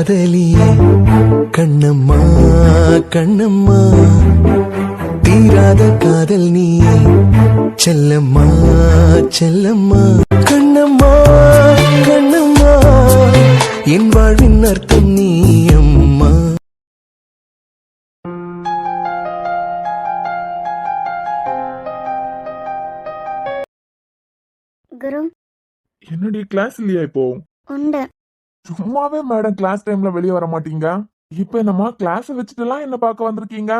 காதலியே கண்ணம்மா கண்ணம்மா தீராத காதல் நீ செல்லம்மா செல்லம்மா கண்ணம்மா கண்ணம்மா என் வாழ்வின் அர்த்தம் நீ அம்மா. குரு, என்னடி கிளாஸ் இல்லையா இப்போ? உண்டு. சும்மாவே மேடம் கிளாஸ் டைம்ல வெளியே வர மாட்டீங்க. இப்ப என்னமா கிளாஸ் வச்சுட்டுலாம் என்ன பார்க்க வந்திருக்கீங்க?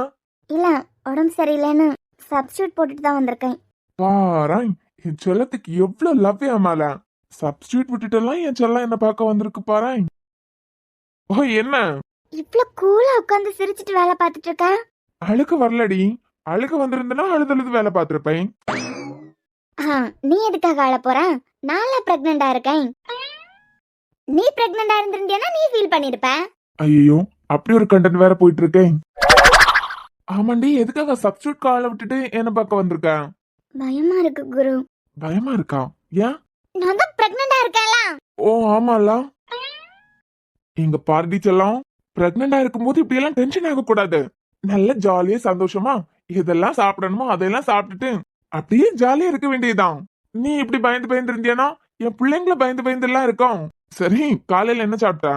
இல்ல, உடம்பு சரியில்லைன்னு சப்ஸ்டியூட் போட்டுட்டு தான் வந்திருக்கேன். பாராய், என் செல்லத்துக்கு எவ்வளவு லவ் மேல. சப்ஸ்டியூட் விட்டுட்டுலாம் என் செல்லம் என்ன பார்க்க வந்திருக்கு பாராய். ஓ என்ன இவ்ளோ கூலா உட்கார்ந்து சிரிச்சிட்டு வேலை பார்த்துட்டு இருக்க? அழுக்கு வரலடி. அழுக்கு வந்திருந்தனா அழுது வேலை பார்த்திருப்பேன். நீ எதுக்காக அழ போற? நான்ல பிரெக்னண்டா இருக்கேன். நீ பிரெக்னண்டா இருந்திருந்தியனா நீ ஃபீல் பண்ணிருப்ப. ஐயோ, அப்படி ஒரு கண்டென்ட் வேற போயிட்டு இருக்கேன். ஆமாண்டி, எதுக்காக சப்ஸ்டியூட் காலை விட்டுட்டு என்ன பார்க்க வந்திருக்க? பயமா இருக்கு குரு. பயமா இருக்கா? ஏன்? நான் தான் பிரெக்னண்டா இருக்கேன்ல. ஓ ஆமால. எங்க பார்ட்டி செல்லம், பிரெக்னண்டா இருக்கும்போது இப்படி எல்லாம் டென்ஷன் ஆக கூடாது. நல்ல ஜாலியா சந்தோஷமா இதெல்லாம் சாப்பிடணுமோ அதெல்லாம் சாப்பிட்டுட்டு அப்படியே ஜாலியா இருக்க வேண்டியதுதான். நீ இப்படி பயந்து பயந்து இருந்தியானா என் பிள்ளைங்களை பயந்து பயந்து எல்லாம் இருக்கும். சரி, காலையில என்ன சாப்பிட்ட?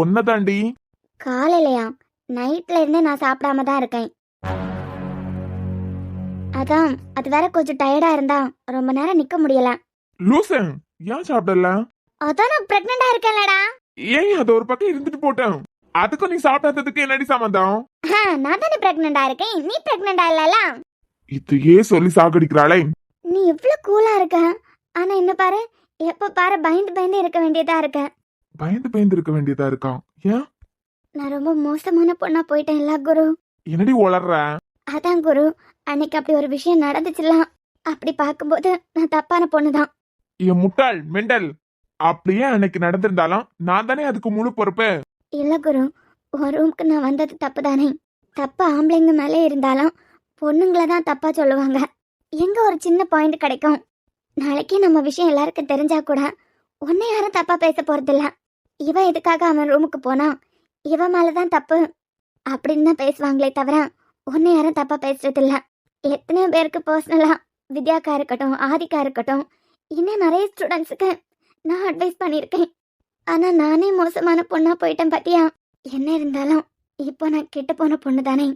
ஒன்ன தாண்டி. காலையிலயா? நைட்ல இருந்தே நான் சாப்பிடாம தான் இருக்கேன். அதான், அது வேற கொஞ்சம் டயர்டா இருந்தா ரொம்ப நேரம் நிக்க முடியல. லூசன், ஏன் சாப்பிடல? அதான் நான் பிரெக்னண்டா இருக்கேன்லடா. ஏன் அது ஒரு பக்கம் இருந்துட்டு போட்டேன். அதுக்கும் நீ சாப்பிடாததுக்கு என்னடி சம்பந்தம்? நான் தானே பிரெக்னண்டா இருக்கேன், நீ பிரெக்னண்டா இல்லல. இதையே சொல்லி சாகடிக்கிறாளே. நீ இவ்ளோ கூலா இருக்க, ஆனா என்ன பாரு, எப்ப பாரு பயந்து பயந்து இருக்க வேண்டியதா இருக்க. பயந்து பயந்து இருக்க வேண்டியதா இருக்கா? ஏன்? நான் ரொம்ப மோசமான பொண்ணா போயிட்டேன் இல்ல குரு. என்னடி உளர்ற? அதான் குரு, அன்னைக்கு அப்படி ஒரு விஷயம் நடந்துச்சுலாம். அப்படி பார்க்கும்போது நான் தப்பான பொண்ணுதான். என் முட்டாள் மெண்டல். அப்படியே அன்னைக்கு நடந்திருந்தாலும் நான் தானே அதுக்கு முழு பொறுப்பு. இல்ல குரு, ஒரு ரூம்க்கு நான் வந்தது தப்பு தானே. தப்பு ஆம்பளைங்க மேலே இருந்தாலும் பொண்ணுங்கள தான் தப்பா சொல்லுவாங்க. எங்க ஒரு சின்ன பாயிண்ட் கிடைக்கும். நாளைக்கு நம்ம விஷயம் எல்லாருக்கும் தெரிஞ்சா கூட உன்னை யாரும் தப்பா பேச போறதில்ல. இவ எதுக்காக அவன் ரூமுக்கு போனா, இவ மேலதான் தப்பு அப்படின்னு தான் பேசுவாங்களே தவிர உன்னை யாரும் தப்பா பேசுறது இல்ல. எத்தனையோ பேருக்கு பர்சனலா, வித்யாக்கா இருக்கட்டும், ஆதிக்கா இருக்கட்டும், இன்னும் நிறைய ஸ்டூடெண்ட்ஸுக்கு நான் அட்வைஸ் பண்ணியிருக்கேன். ஆனா நானே மோசமான பொண்ணா போயிட்டேன் பாத்தியா. என்ன இருந்தாலும் இப்போ நான் கெட்டு போன பொண்ணு தானே.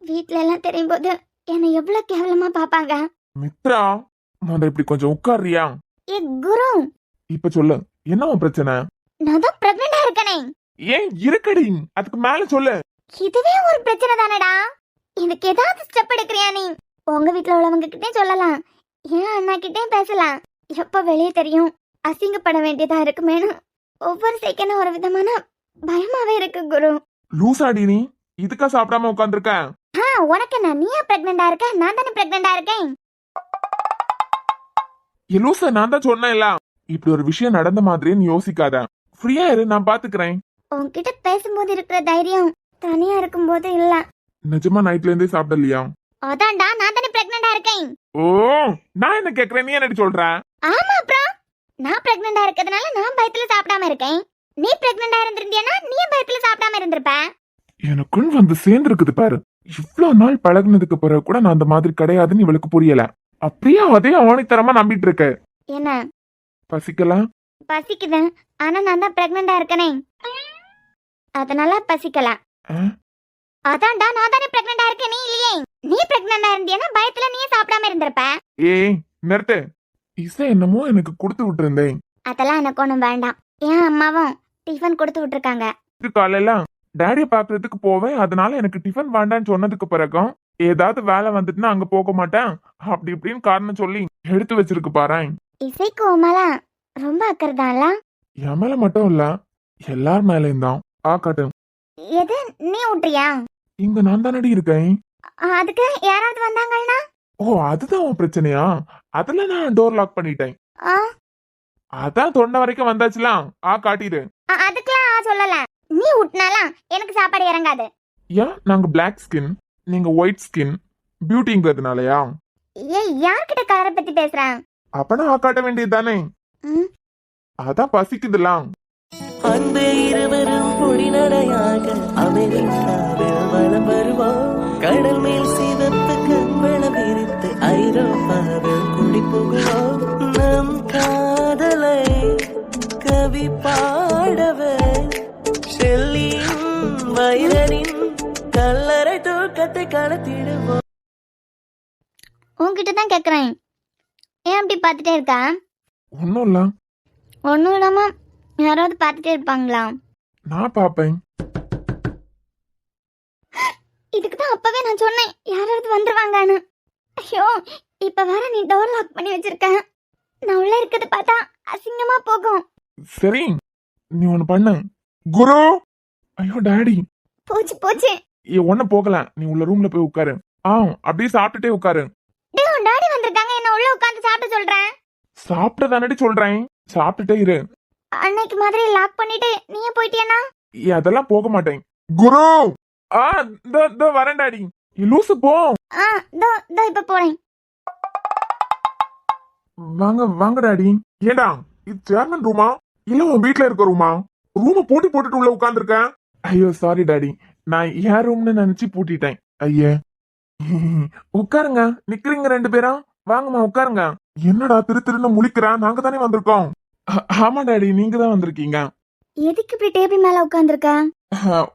வீட்ல எல்லாம் தெரியும் போது என்னை எவ்வளவு கேவலமா பாப்பாங்க. மித்ரா, நான் இப்படி கொஞ்சம் உட்காரியா? ஏ குரு, இப்ப சொல்லு, என்ன உன் பிரச்சனை? நான் தான் பிரெக்னண்டா இருக்கனே. ஏன் இருக்கடி, அதுக்கு மேல சொல்லு. இதுவே ஒரு பிரச்சனை தானடா. இதுக்கு ஏதாவது ஸ்டெப் எடுக்கறியா நீ? உங்க வீட்ல உள்ளவங்க கிட்டே சொல்லலாம், ஏன் அண்ணா கிட்டே பேசலாம். எப்ப வெளியே தெரியும், அசிங்கப்பட வேண்டியதா இருக்குமேனு ஒவ்வொரு செகண்டும் ஒரு விதமான பயமாவே இருக்கு குரு. லூசாடி நீ, இதுக்கா சாப்பிடாம உட்கார்ந்திருக்க? உனக்கு என்ன, நீயா பிரெக்னண்டா இருக்க? நான் தானே பிரெக்னண்டா இருக்கேன். லூசா, நான் தான் சொன்னேன்ல, இப்படி ஒரு விஷயம் நடந்த மாதிரி நீ யோசிக்காத. ஃப்ரீயா இரு, நான் பாத்துக்கிறேன். உன்கிட்ட பேசும்போது இருக்கிற தைரியம் தனியா இருக்கும்போது இல்ல. நிஜமா நைட்ல இருந்தே சாப்பிடலையா? அதான்டா, நான் தானே பிரெக்னண்டா இருக்கேன். ஓ, நான் என்ன கேக்குறேன், நீ என்னடி சொல்ற? ஆமா, அப்புறம் நான் பிரெக்னண்டா இருக்கிறதுனால நான் பயத்துல சாப்பிடாம இருக்கேன். நீ பிரெக்னண்டா இருந்திருந்தியனா நீ பயத்துல சாப்பிடாம இருந்திருப்ப. எனக்குள் வந்து சேர்ந்துருக்குது பாரு. இவ்வளவு நாள் பழகுனதுக்கு பிறகு கூட நான் அந்த மாதிரி கிடையாதுன்னு இவளுக்கு புரியல. அப்படியே அதே ஆணித்தரமா நம்பிட்டு இருக்க. என்ன பசிக்கலாம்? பசிக்குது, ஆனா நான் தான் பிரெக்னண்டா இருக்கனே, அதனால பசிக்கல. அதான்டா, நான் தானே பிரெக்னண்டா இருக்கேன், நீ இல்லையே. நீ பிரெக்னண்டா இருந்தியனா பயத்துல நீ சாப்பிடாம இருந்திருப்ப. ஏய் நிறுத்து. இசை என்னமோ எனக்கு கொடுத்து விட்டுருந்தேன். அதெல்லாம் எனக்கு ஒண்ணும் வேண்டாம். என் அம்மாவும் டிஃபன் கொடுத்து விட்டுருக்காங்க. காலையில டேடிய பாக்குறதுக்கு போவேன், அதனால எனக்கு டிஃபன் வேண்டான்னு சொன்னதுக்கு பிறகும் ஏதாவது வேலை வந்துட்டுனா அங்க போக மாட்டேன் அப்படி இப்படின்னு காரணம் சொல்லி எடுத்து வச்சிருக்கு பாரு. இசைக்கு உமால ரொம்ப அக்கறதான்ல. என் மேல மட்டும் இல்ல, எல்லார் மேலயும் தான். காட்டு. எது, நீ ஊட்டுறியா? இங்க நான் தானடி இருக்கேன். அதுக்கு யாராவது வந்தாங்கன்னா? ஓ, அதுதான் உன் பிரச்சனையா? அதுல நான் டோர் லாக் பண்ணிட்டேன். அதான் தொண்டை வரைக்கும் வந்தாச்சுலாம். காட்டிடு. அதுக்கெல்லாம் சொல்லல. நீ ஊட்டினாலாம் எனக்கு சாப்பாடு இறங்காது. ஏன், நாங்க பிளாக் ஸ்கின், நீங்க ஒயிட் ஸ்கின், பியூட்டிங்கிறதுனாலயா? ஏய், யார்கிட்ட கலரை பத்தி பேசுறேன்? அப்பனா காட்ட வேண்டியது தானே. அதான் பசிக்குதுலாம். அன்பு இருவரும் பொடிநடையாக அமெரிக்காவில் வலம் வருவோம். கடல் மேல் சிவப்பு கண்வளம் விரித்து ஐரோப்பாவில் குடி புகுவோம். நம் காதலை கவி பாடவே ஷெல்லியின் வைரனின் கல்லறை தூக்கத்தை கலத்திடுவோம். உன்கிட்ட தான் கேட்குறேன், ஏன் அப்படி பார்த்துட்டே இருக்கா? ஒன்னும் இல்ல, ஒன்றும் இல்லாம யாராவது பார்த்துட்டே இருப்பாங்களா? நான் பாப்பேன். இதுக்கு தான் அப்பவே நான் சொன்னேன் யாராவது வந்துருவாங்கன்னு. ஐயோ, இப்ப வேற நீ டோர் லாக் பண்ணி வச்சிருக்க. நான் உள்ள இருக்கிறத பார்த்தா அசிங்கமா போகும். சரி, நீ ஒண்ணு பண்ணு. குரு, ஐயோ டாடி. போச்சு போச்சு. ஒன்ன போகல, நீ உள்ள ரூம்ல போய் உட்காரு. அப்படியே சாப்பிட்டுட்டே உட்காரு. டேய், உன் டாடி வந்திருக்காங்க, என்ன உள்ள உட்கார்ந்து சாப்பிட சொல்றேன். சாப்பிட்ட தானடி சொல்றேன், சாப்பிட்டுட்டே இரு. அன்னைக்கு மாதிரி லாக் பண்ணிட்டு நீயே போயிட்டியானா? அதெல்லாம் போக மாட்டேன். குரு, இதோ வரேன் டாடி. லூசு போ. தோ இப்ப போறேன். வாங்க வாங்க டாடி. ஏடா, இது சேர்மன் ரூமா இல்ல உன் வீட்ல இருக்க ரூமா? ரூம பூட்டி போட்டுட்டு உள்ள உட்கார்ந்துருக்க. ஐயோ சாரி டாடி, நான் என் ரூம்னு நினைச்சு பூட்டிட்டேன். ஐயே, உட்காருங்க. நிக்கிறீங்க ரெண்டு பேரும், வாங்கம்மா உட்காருங்க. என்னடா திரு திருன்னு முழிக்கிறா? நாங்க தானே வந்திருக்கோம். ஆமா டாடி, நீங்க தான் வந்திருக்கீங்க. எதுக்கு இப்படி டேபிள் மேல உட்கார்ந்துருக்க?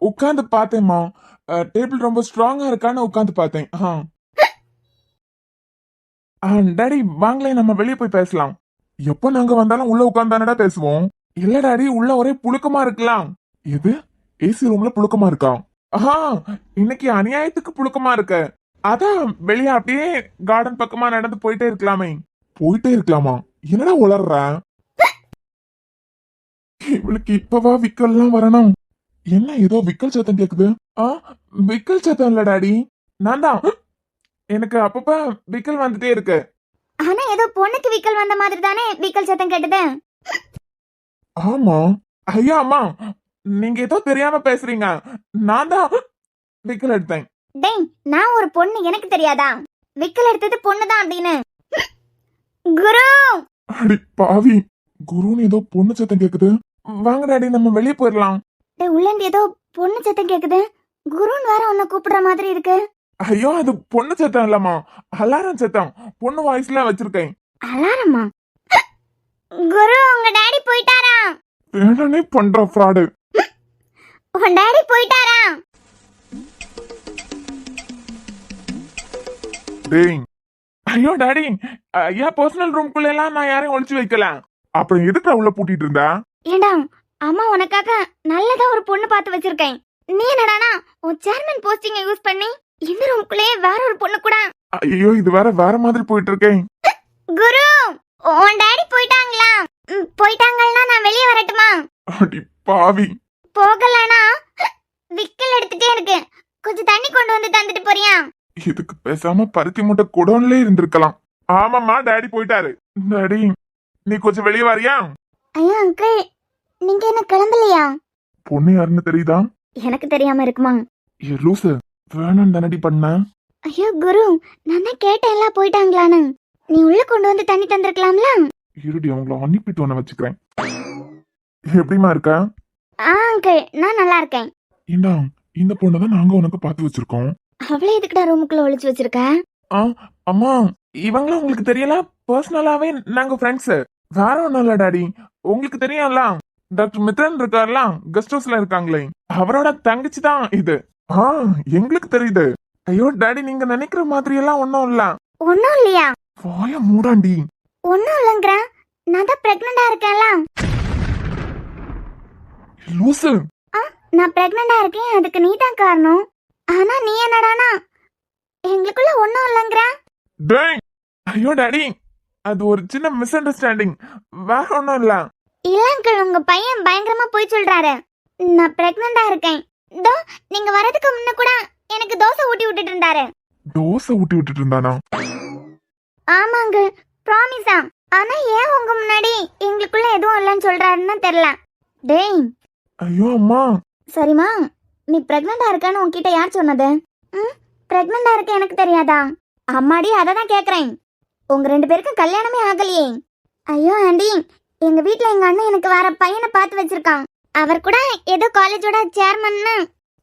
உட்கார்ந்து பார்த்தேம்மா, டேபிள் ரொம்ப ஸ்ட்ராங்கா இருக்கான்னு உட்கார்ந்து பார்த்தேன். டாடி வாங்களே, நம்ம வெளியே போய் பேசலாம். எப்ப நாங்க வந்தாலும் உள்ள உட்கார்ந்தானடா பேசுவோம். இல்ல டாடி, உள்ள ஒரே புழுக்கமா இருக்கலாம். எது, ஏசி ரூம்ல புழுக்கமா இருக்கா? இன்னைக்கு அநியாயத்துக்கு புழுக்கமா இருக்கு. அதான் வெளியே அப்படியே கார்டன் பக்கமா நடந்து போயிட்டே இருக்கலாமே. போயிட்டே இருக்கலாமா? என்னடா உளர்ற? இவளுக்கு இப்பவா விக்கல்லாம் வரணும்? என்ன ஏதோ விக்கல் சத்தம் கேக்குது? விக்கல் சத்தம் இல்ல டாடி, நான் தான். எனக்கு அப்பப்ப விக்கல் வந்துட்டே இருக்கு. ஆனா ஏதோ பொண்ணுக்கு விக்கல் வந்த மாதிரி தானே விக்கல் சத்தம் கேட்டது. ஆமா. ஐயா அம்மா, நீங்க ஏதோ தெரியாம பேசுறீங்க. நான் தான் விக்கல் எடுத்தேன். டேய், நான் ஒரு பொண்ணு, எனக்கு தெரியாதா விக்கல் எடுத்தது பொண்ணுதான் அப்படின்னு? குரு, அடி பாவி, குருன்னு ஏதோ பொண்ணு சத்தம் கேக்குது. வாங்க டாடி, நம்ம வெளியே போயிடலாம். டேய், உள்ள இருந்து ஏதோ பொண்ணு சத்தம் கேக்குது. குருன்னு வேற உன்னை கூப்பிடுற மாதிரி இருக்கு. ஐயோ, அது பொண்ணு சத்தம் இல்லம்மா, அலாரம் சத்தம். பொண்ணு வாய்ஸ்ல வச்சிருக்கேன். அலாரமா? குரு, உங்க டாடி போயிட்டாரா? வேணானே பண்ற ஃப்ராடு. உன் டாடி போயிட்டாரா? டேய், ஐயோ டாடி, ஐயா பர்சனல் ரூம்குள்ள எல்லாம் நான் யாரையும் ஒளிச்சு வைக்கல. அப்புறம் எதுக்கு உள்ள பூட்டிட்டு இருந்தா? ஏண்டா, அம்மா உனக்காக நல்லதா ஒரு பொண்ணு பார்த்து வச்சிருக்கேன். நீ என்னடானா உன் சேர்மன் போஸ்டிங்க யூஸ் பண்ணி இந்த ரூம்குள்ளே வேற ஒரு பொண்ணு கூட. ஐயோ, இது வேற மாதிரி போயிட்டு இருக்கேன். குரு, உன் டாடி போயிட்டாங்களா? போயிட்டாங்கன்னா நான் வெளியே வரட்டுமா? அடி பாவி. போகலனா விக்கல் எடுத்துட்டே இருக்கு, கொஞ்சம் தண்ணி கொண்டு வந்து தந்துட்டு போறியா? இதுக்கு பேசாம பருத்தி மூட்டை குடோன்ல இருந்திருக்கலாம். ஆமாம்மா, டாடி போயிட்டாரு. டாடி, நீ கொஞ்சம் வெளியே வரியா? ஐயா அங்கிள், நீங்க என்ன கிளம்பலையா? பொண்ணு யாருன்னு தெரியுதா? எனக்கு தெரியாம இருக்குமா? ஏ லூசு, வேணாம் தானடி பண்ண. ஐயோ குரு, நான் தான் கேட்டேன் எல்லாம் போயிட்டாங்களான்னு. நீ உள்ள கொண்டு வந்து தண்ணி தந்திருக்கலாம்ல. இருடி, அவங்கள அனுப்பிட்டு ஒண்ண வச்சுக்கிறேன். எப்படிமா இருக்க? அங்கிள், நான் நல்லா இருக்கேன். ஏண்டா, இந்த பொண்ணை தான் நாங்க உனக்கு பார்த்து வச்சிருக்கோம். அவளே எதுக்குடா ரூமுக்குள்ள ஒளிச்சு வச்சிருக்க? அம்மா, இவங்களும் உங்களுக்கு தெரியல, பர்சனலாவே நாங்க ஃப்ரெண்ட்ஸ். வேற ஒண்ணும் இல்ல டாடி, உங்களுக்கு தெரியும்ல, டாக்டர் மித்ரன் இருக்கார்ல, கெஸ்ட் ஹவுஸ்ல இருக்காங்களே, அவரோட தங்கச்சி தான் இது. எங்களுக்கு தெரியுது. ஐயோ டாடி, நீங்க நினைக்கிற மாதிரி எல்லாம் ஒன்னும் இல்ல. ஒன்னும் இல்லையா? வாய மூடாண்டி. ஒன்னும் இல்லங்கற, நான் தான் பிரெக்னண்டா இருக்கேன்ல. லூசு, நான் பிரெக்னண்டா இருக்கேன், அதுக்கு நீ தான் காரணம். ஆனா நீ என்னடானா எங்களுக்குள்ள ஒன்னும் இல்லங்கற. டேய், ஐயோ டாடி, அது ஒரு சின்ன மிஸ் அண்டர்ஸ்டாண்டிங், வேற ஒன்னும் இல்ல. இல்லங்க, உங்க பையன் பயங்கரமா போய் சொல்றாரு. நான் பிரெக்னண்டா இருக்கேன். தோ நீங்க வரதுக்கு முன்ன கூட எனக்கு தோசை ஊட்டி விட்டுட்டு இருந்தாரு. தோசை ஊட்டி விட்டுட்டு இருந்தானா? ஆமாங்க, ப்ராமிஸா. ஆனா ஏன் உங்க முன்னாடி எங்களுக்குள்ள எதுவும் இல்லன்னு சொல்றாருன்னு தெரியல. டேய், ஐயோ அம்மா. சரிமா, நீ பிரெக்னண்டா இருக்கன்னு உன்கிட்ட யார் சொன்னது? பிரெக்னண்டா இருக்க எனக்கு தெரியாதா? அம்மாடி, அதை தான் கேக்குறேன். உங்க ரெண்டு பேருக்கும் கல்யாணமே ஆகலையே. ஐயோ ஆண்டி, எங்க வீட்ல எங்க அண்ணன் எனக்கு வேற பையனை பார்த்து வச்சிருக்கான். அவர் கூட ஏதோ காலேஜோட சேர்மன்னு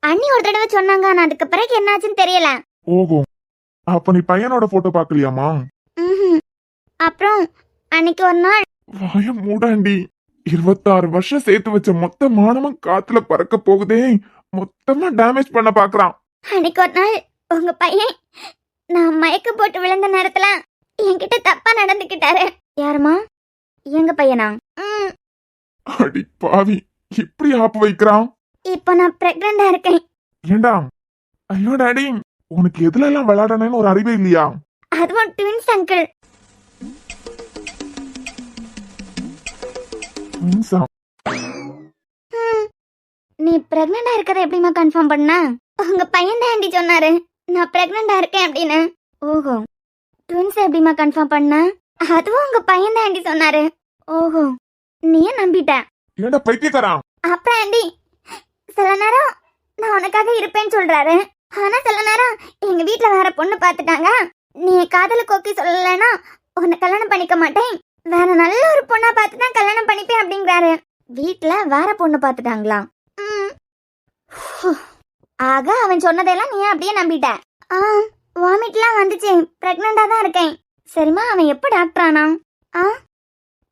அண்ணி ஒரு தடவை சொன்னாங்க. ஆனா அதுக்கு பிறகு என்னாச்சுன்னு தெரியல. ஓஹோ, அப்ப நீ பையனோட போட்டோ பாக்கலையாமா? ம்ஹும். அப்புறம் அன்னைக்கு ஒரு நாள் வாய மூடாண்டி. 26 வருஷம் சேர்த்து வச்ச மொத்த மானமும் காத்துல பறக்க போகுதே. மொத்தமா டேமேஜ் பண்ண பாக்குறான். அன்னைக்கு ஒரு நாள் உங்க பையன் நான் மயக்கம் போட்டு விழுந்த நேரத்துல என்கிட்ட தப்பா நடந்துக்கிட்டாரு. யாருமா? எங்க பையனா? அடி பாவி, இப்படி ஆப்பு வைக்கிறான். இப்போ நான் பிரெக்னண்டா இருக்கேன். ஏண்டா, ஐயோ டாடி, உனக்கு எதுல எல்லாம் விளையாடணும்னு ஒரு அறிவே இல்லையா? அதுவும் ட்வின்ஸ் அங்கிள். மீன்ஸா? நீ பிரெக்னண்டா இருக்கறத எப்படிமா கன்ஃபார்ம் பண்ண? உங்க பையன் தான் ஆண்டி சொன்னாரு நான் பிரெக்னண்டா இருக்கேன் அப்படின்னு. ஓஹோ, ட்வின்ஸ் எப்படிமா கன்ஃபார்ம் பண்ண? அதுவும் உங்க பையன் தான் ஆண்டி சொன்னாரு. ஓஹோ, நீயே நம்பிட்ட. ஏண்டா பைத்தியக்காரா? அப்புறம் ஆண்டி சில நேரம் நான் உனக்காக இருப்பேன்னு சொல்றாரு. ஆனா சில நேரம் எங்க வீட்ல வேற பொண்ணு பாத்துட்டாங்க. நீ என் காதலுக்கு ஓகே சொல்லலைன்னா உன்னை கல்யாணம் பண்ணிக்க மாட்டேன், வேற நல்ல ஒரு பொண்ணா பார்த்து தான் கல்யாணம் பண்ணிப்பேன் அப்படிங்கிறாரு. வீட்ல வேற பொண்ணு பாத்துட்டாங்களா? ஆக அவன் சொன்னதெல்லாம் நீ அப்படியே நம்பிட்ட. வாமிட்லாம் வந்துச்சு, பிரெக்னண்டா தான் இருக்கேன். சரிம்மா, அவன் எப்ப டாக்டர் ஆனா?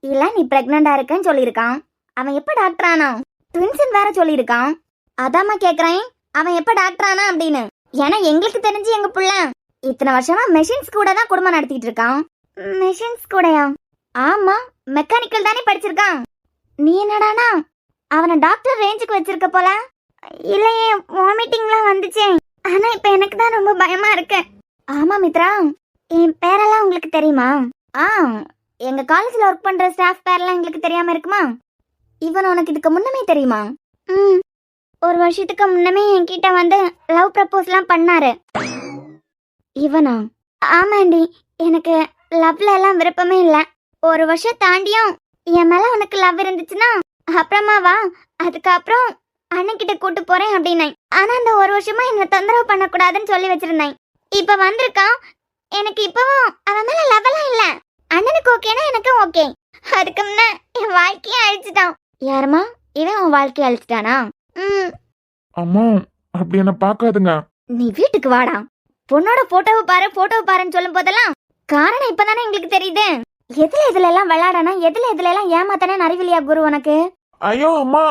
இல்ல நீ பிரெக்னண்டா இருக்கேன்னு சொல்லியிருக்கான். அவன் எப்ப டாக்டர் ஆனா? ட்வின்ஸ் வேற சொல்லியிருக்கான். அதாம்மா கேக்குறேன், அவன் எப்ப டாக்டர் ஆனா அப்படின்னு. ஏன்னா எங்களுக்கு தெரிஞ்சு எங்க புள்ள இத்தனை வருஷமா மெஷின்ஸ் கூட தான் குடும்பம் நடத்திட்டு இருக்கான். மெஷின்ஸ் கூடயா? ஆமா, மெக்கானிக்கல் தானே படிச்சிருக்கான். நீ என்னடானா அவனை டாக்டர் ரேஞ்சுக்கு வச்சிருக்க போல. இல்லையே, வாமிட்டிங்லாம் வந்துச்சே. ஆனா இப்ப எனக்கு தான் ரொம்ப பயமா இருக்கு. ஆமா மித்ரா, என் பேரெல்லாம் உங்களுக்கு தெரியுமா? எங்க காலேஜ்ல ஒர்க் பண்ற ஸ்டாஃப் பேர்லாம் எங்களுக்கு தெரியாம இருக்குமா? இவன் உனக்கு இதுக்கு முன்னமே தெரியுமா? ஒரு வருஷத்துக்கு முன்னமே என்கிட்ட வந்து லவ் ப்ரப்போஸ்லாம் பண்ணாரு. இவனா? ஆமாண்டி, எனக்கு லவ்ல எல்லாம் விருப்பமே இல்ல. ஒரு வருஷம் தாண்டியும் என் மேல உனக்கு லவ் இருந்துச்சுன்னா அப்புறமா வா, அதுக்கப்புறம் அண்ணன்கிட்ட கூட்டு போறேன் அப்படின்னேன். ஆனா அந்த ஒரு வருஷமா என்ன தொந்தரவு பண்ணக்கூடாதுன்னு சொல்லி வச்சிருந்தேன். இப்ப வந்திருக்கான். எனக்கு இப்பவும் அவன் மேல லவ் எல்லாம் இல்ல. அண்ணனுக்கு ஓகேனா எனக்கு ஓகே. அதுக்கு முன்ன என் வாழ்க்கையை அழிச்சிட்டான். யாருமா இவன்? உன் வாழ்க்கையை அழிச்சிட்டானா? அம்மா, அப்படி என்ன பாக்காதுங்க. நீ வீட்டுக்கு வாடா. பொண்ணோட போட்டோவை பாருன்னு சொல்லும் போதெல்லாம் காரணம் இப்பதானே எங்களுக்கு தெரியுது. எதுல எல்லாம் விளையாடணும், எதுல எல்லாம் ஏமாத்தானே அறிவிலியா குரு உனக்கு? ஐயோ அம்மா,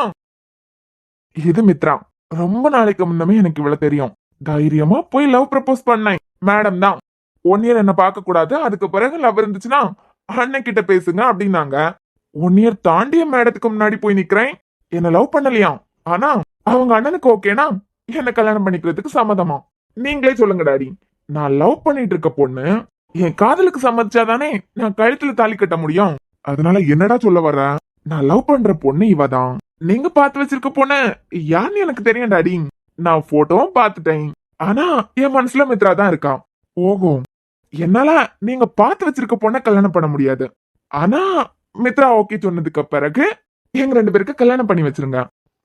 இது மித்ரா. ரொம்ப நாளைக்கு முன்னமே எனக்கு இவ்வளவு தெரியும். தைரியமா போய் லவ் ப்ரப்போஸ் பண்ணேன். மேடம் தான் 1 இயர் என்ன பார்க்க கூடாது, அதுக்கு பிறகு லவ் இருந்துச்சுன்னா அண்ணன் கிட்ட பேசுங்க அப்படின்னாங்க. 1 இயர் தாண்டிய மேடத்துக்கு முன்னாடி போய் நிக்கிறேன். என்ன லவ் பண்ணலையாம். ஆனா அவங்க அண்ணனுக்கு ஓகேனா என்ன கல்யாணம் பண்ணிக்கிறதுக்கு சம்மதமா? நீங்களே சொல்லுங்க டாடி. நான் லவ் பண்ணிட்டு இருக்க பொண்ணு என் காதலுக்கு சம்மதிச்சாதானே நான் கழுத்துல தாலி கட்ட முடியும். அதனால என்னடா சொல்ல வர்ற? நான் லவ் பண்ற பொண்ணு இவதான். நீங்க பார்த்து வச்சிருக்க பொண்ணு யான்னு எனக்கு தெரியும் டாடி. நான் போட்டோவும் பார்த்துட்டேன். ஆனா என் மனசுல மித்ரா தான் இருக்கா. ஓஹோ, என்னால நீங்க பார்த்து வச்சிருக்க பொண்ண கல்யாணம் பண்ண முடியாது. ஆனா மித்ரா ஓகே சொன்னதுக்கு பிறகு எங்க 2 பேருக்கு கல்யாணம் பண்ணி வச்சிருங்க.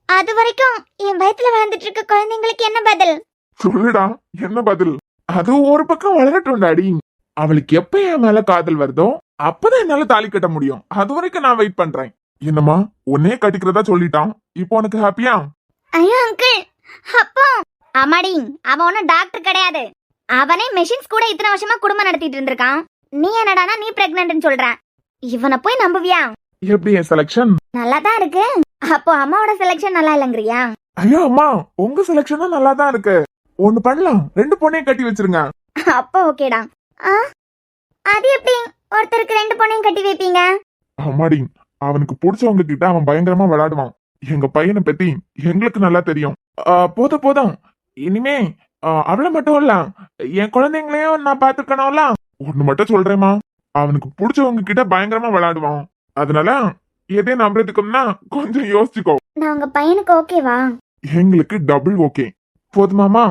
அது வரைக்கும் என் வயித்துல வளர்ந்துட்டு இருக்க குழந்தைங்களுக்கு என்ன பதில்? சொல்லுடா, என்ன பதில்? அது ஒரு பக்கம் வளரட்டும் டாடி. அவளுக்கு எப்ப என் மேல காதல் வருதோ அப்பதான் என்னால தாலி கட்ட முடியும். அது வரைக்கும் நான் வெயிட் பண்றேன். என்னம்மா, உன்னே கட்டிக்கிறதா சொல்லிட்டான். இப்போ உனக்கு ஹாப்பியா? ஐயோ அங்கிள், அப்போ அம்மாடி, அவன் ஒன்னும் டாக்டர் கிடையாது. அவனே மெஷின்ஸ் கூட இத்தனை வருஷமா குடும்பம் நடத்திட்டு இருந்திருக்கான். நீ என்னடானா நீ பிரெக்னன்ட்னு சொல்ற. இவனை போய் நம்புவியா? எப்படி என் செலக்ஷன்? நல்லா தான் இருக்கு. அப்போ அம்மாவோட செலக்ஷன் நல்லா இல்லங்கறியா? ஐயோ அம்மா, உங்க செலக்ஷன் தான் நல்லா தான் இருக்கு. ஒண்ணு பண்ணலாம், 2 பொண்ணையும் கட்டி வச்சிருங்க. அப்போ ஓகேடா. அது எப்படி ஒருத்தருக்கு 2 பொண்ணையும் கட்டி வைப்பீங்க? அம்மாடி, அவனுக்கு பிடிச்சவங்க கிட்ட அவன் பயங்கரமா விளையாடுவான். எங்க பையனை பத்தி எங்களுக்கு நல்லா தெரியும். போதும் இனிமே அவளை மட்டும் இல்ல, என் குழந்தைங்களையும் நான் பாத்துக்கணும்ல. ஒண்ணு மட்டும் சொல்றேம்மா, அவனுக்கு பிடிச்சவங்க கிட்ட பயங்கரமா விளையாடுவான். அதனால எதையும் நம்புறதுக்குன்னா கொஞ்சம் யோசிச்சுக்கோ. நான் உங்க பையனுக்கு ஓகேவா? எங்களுக்கு டபுள் ஓகே. போதுமாமா?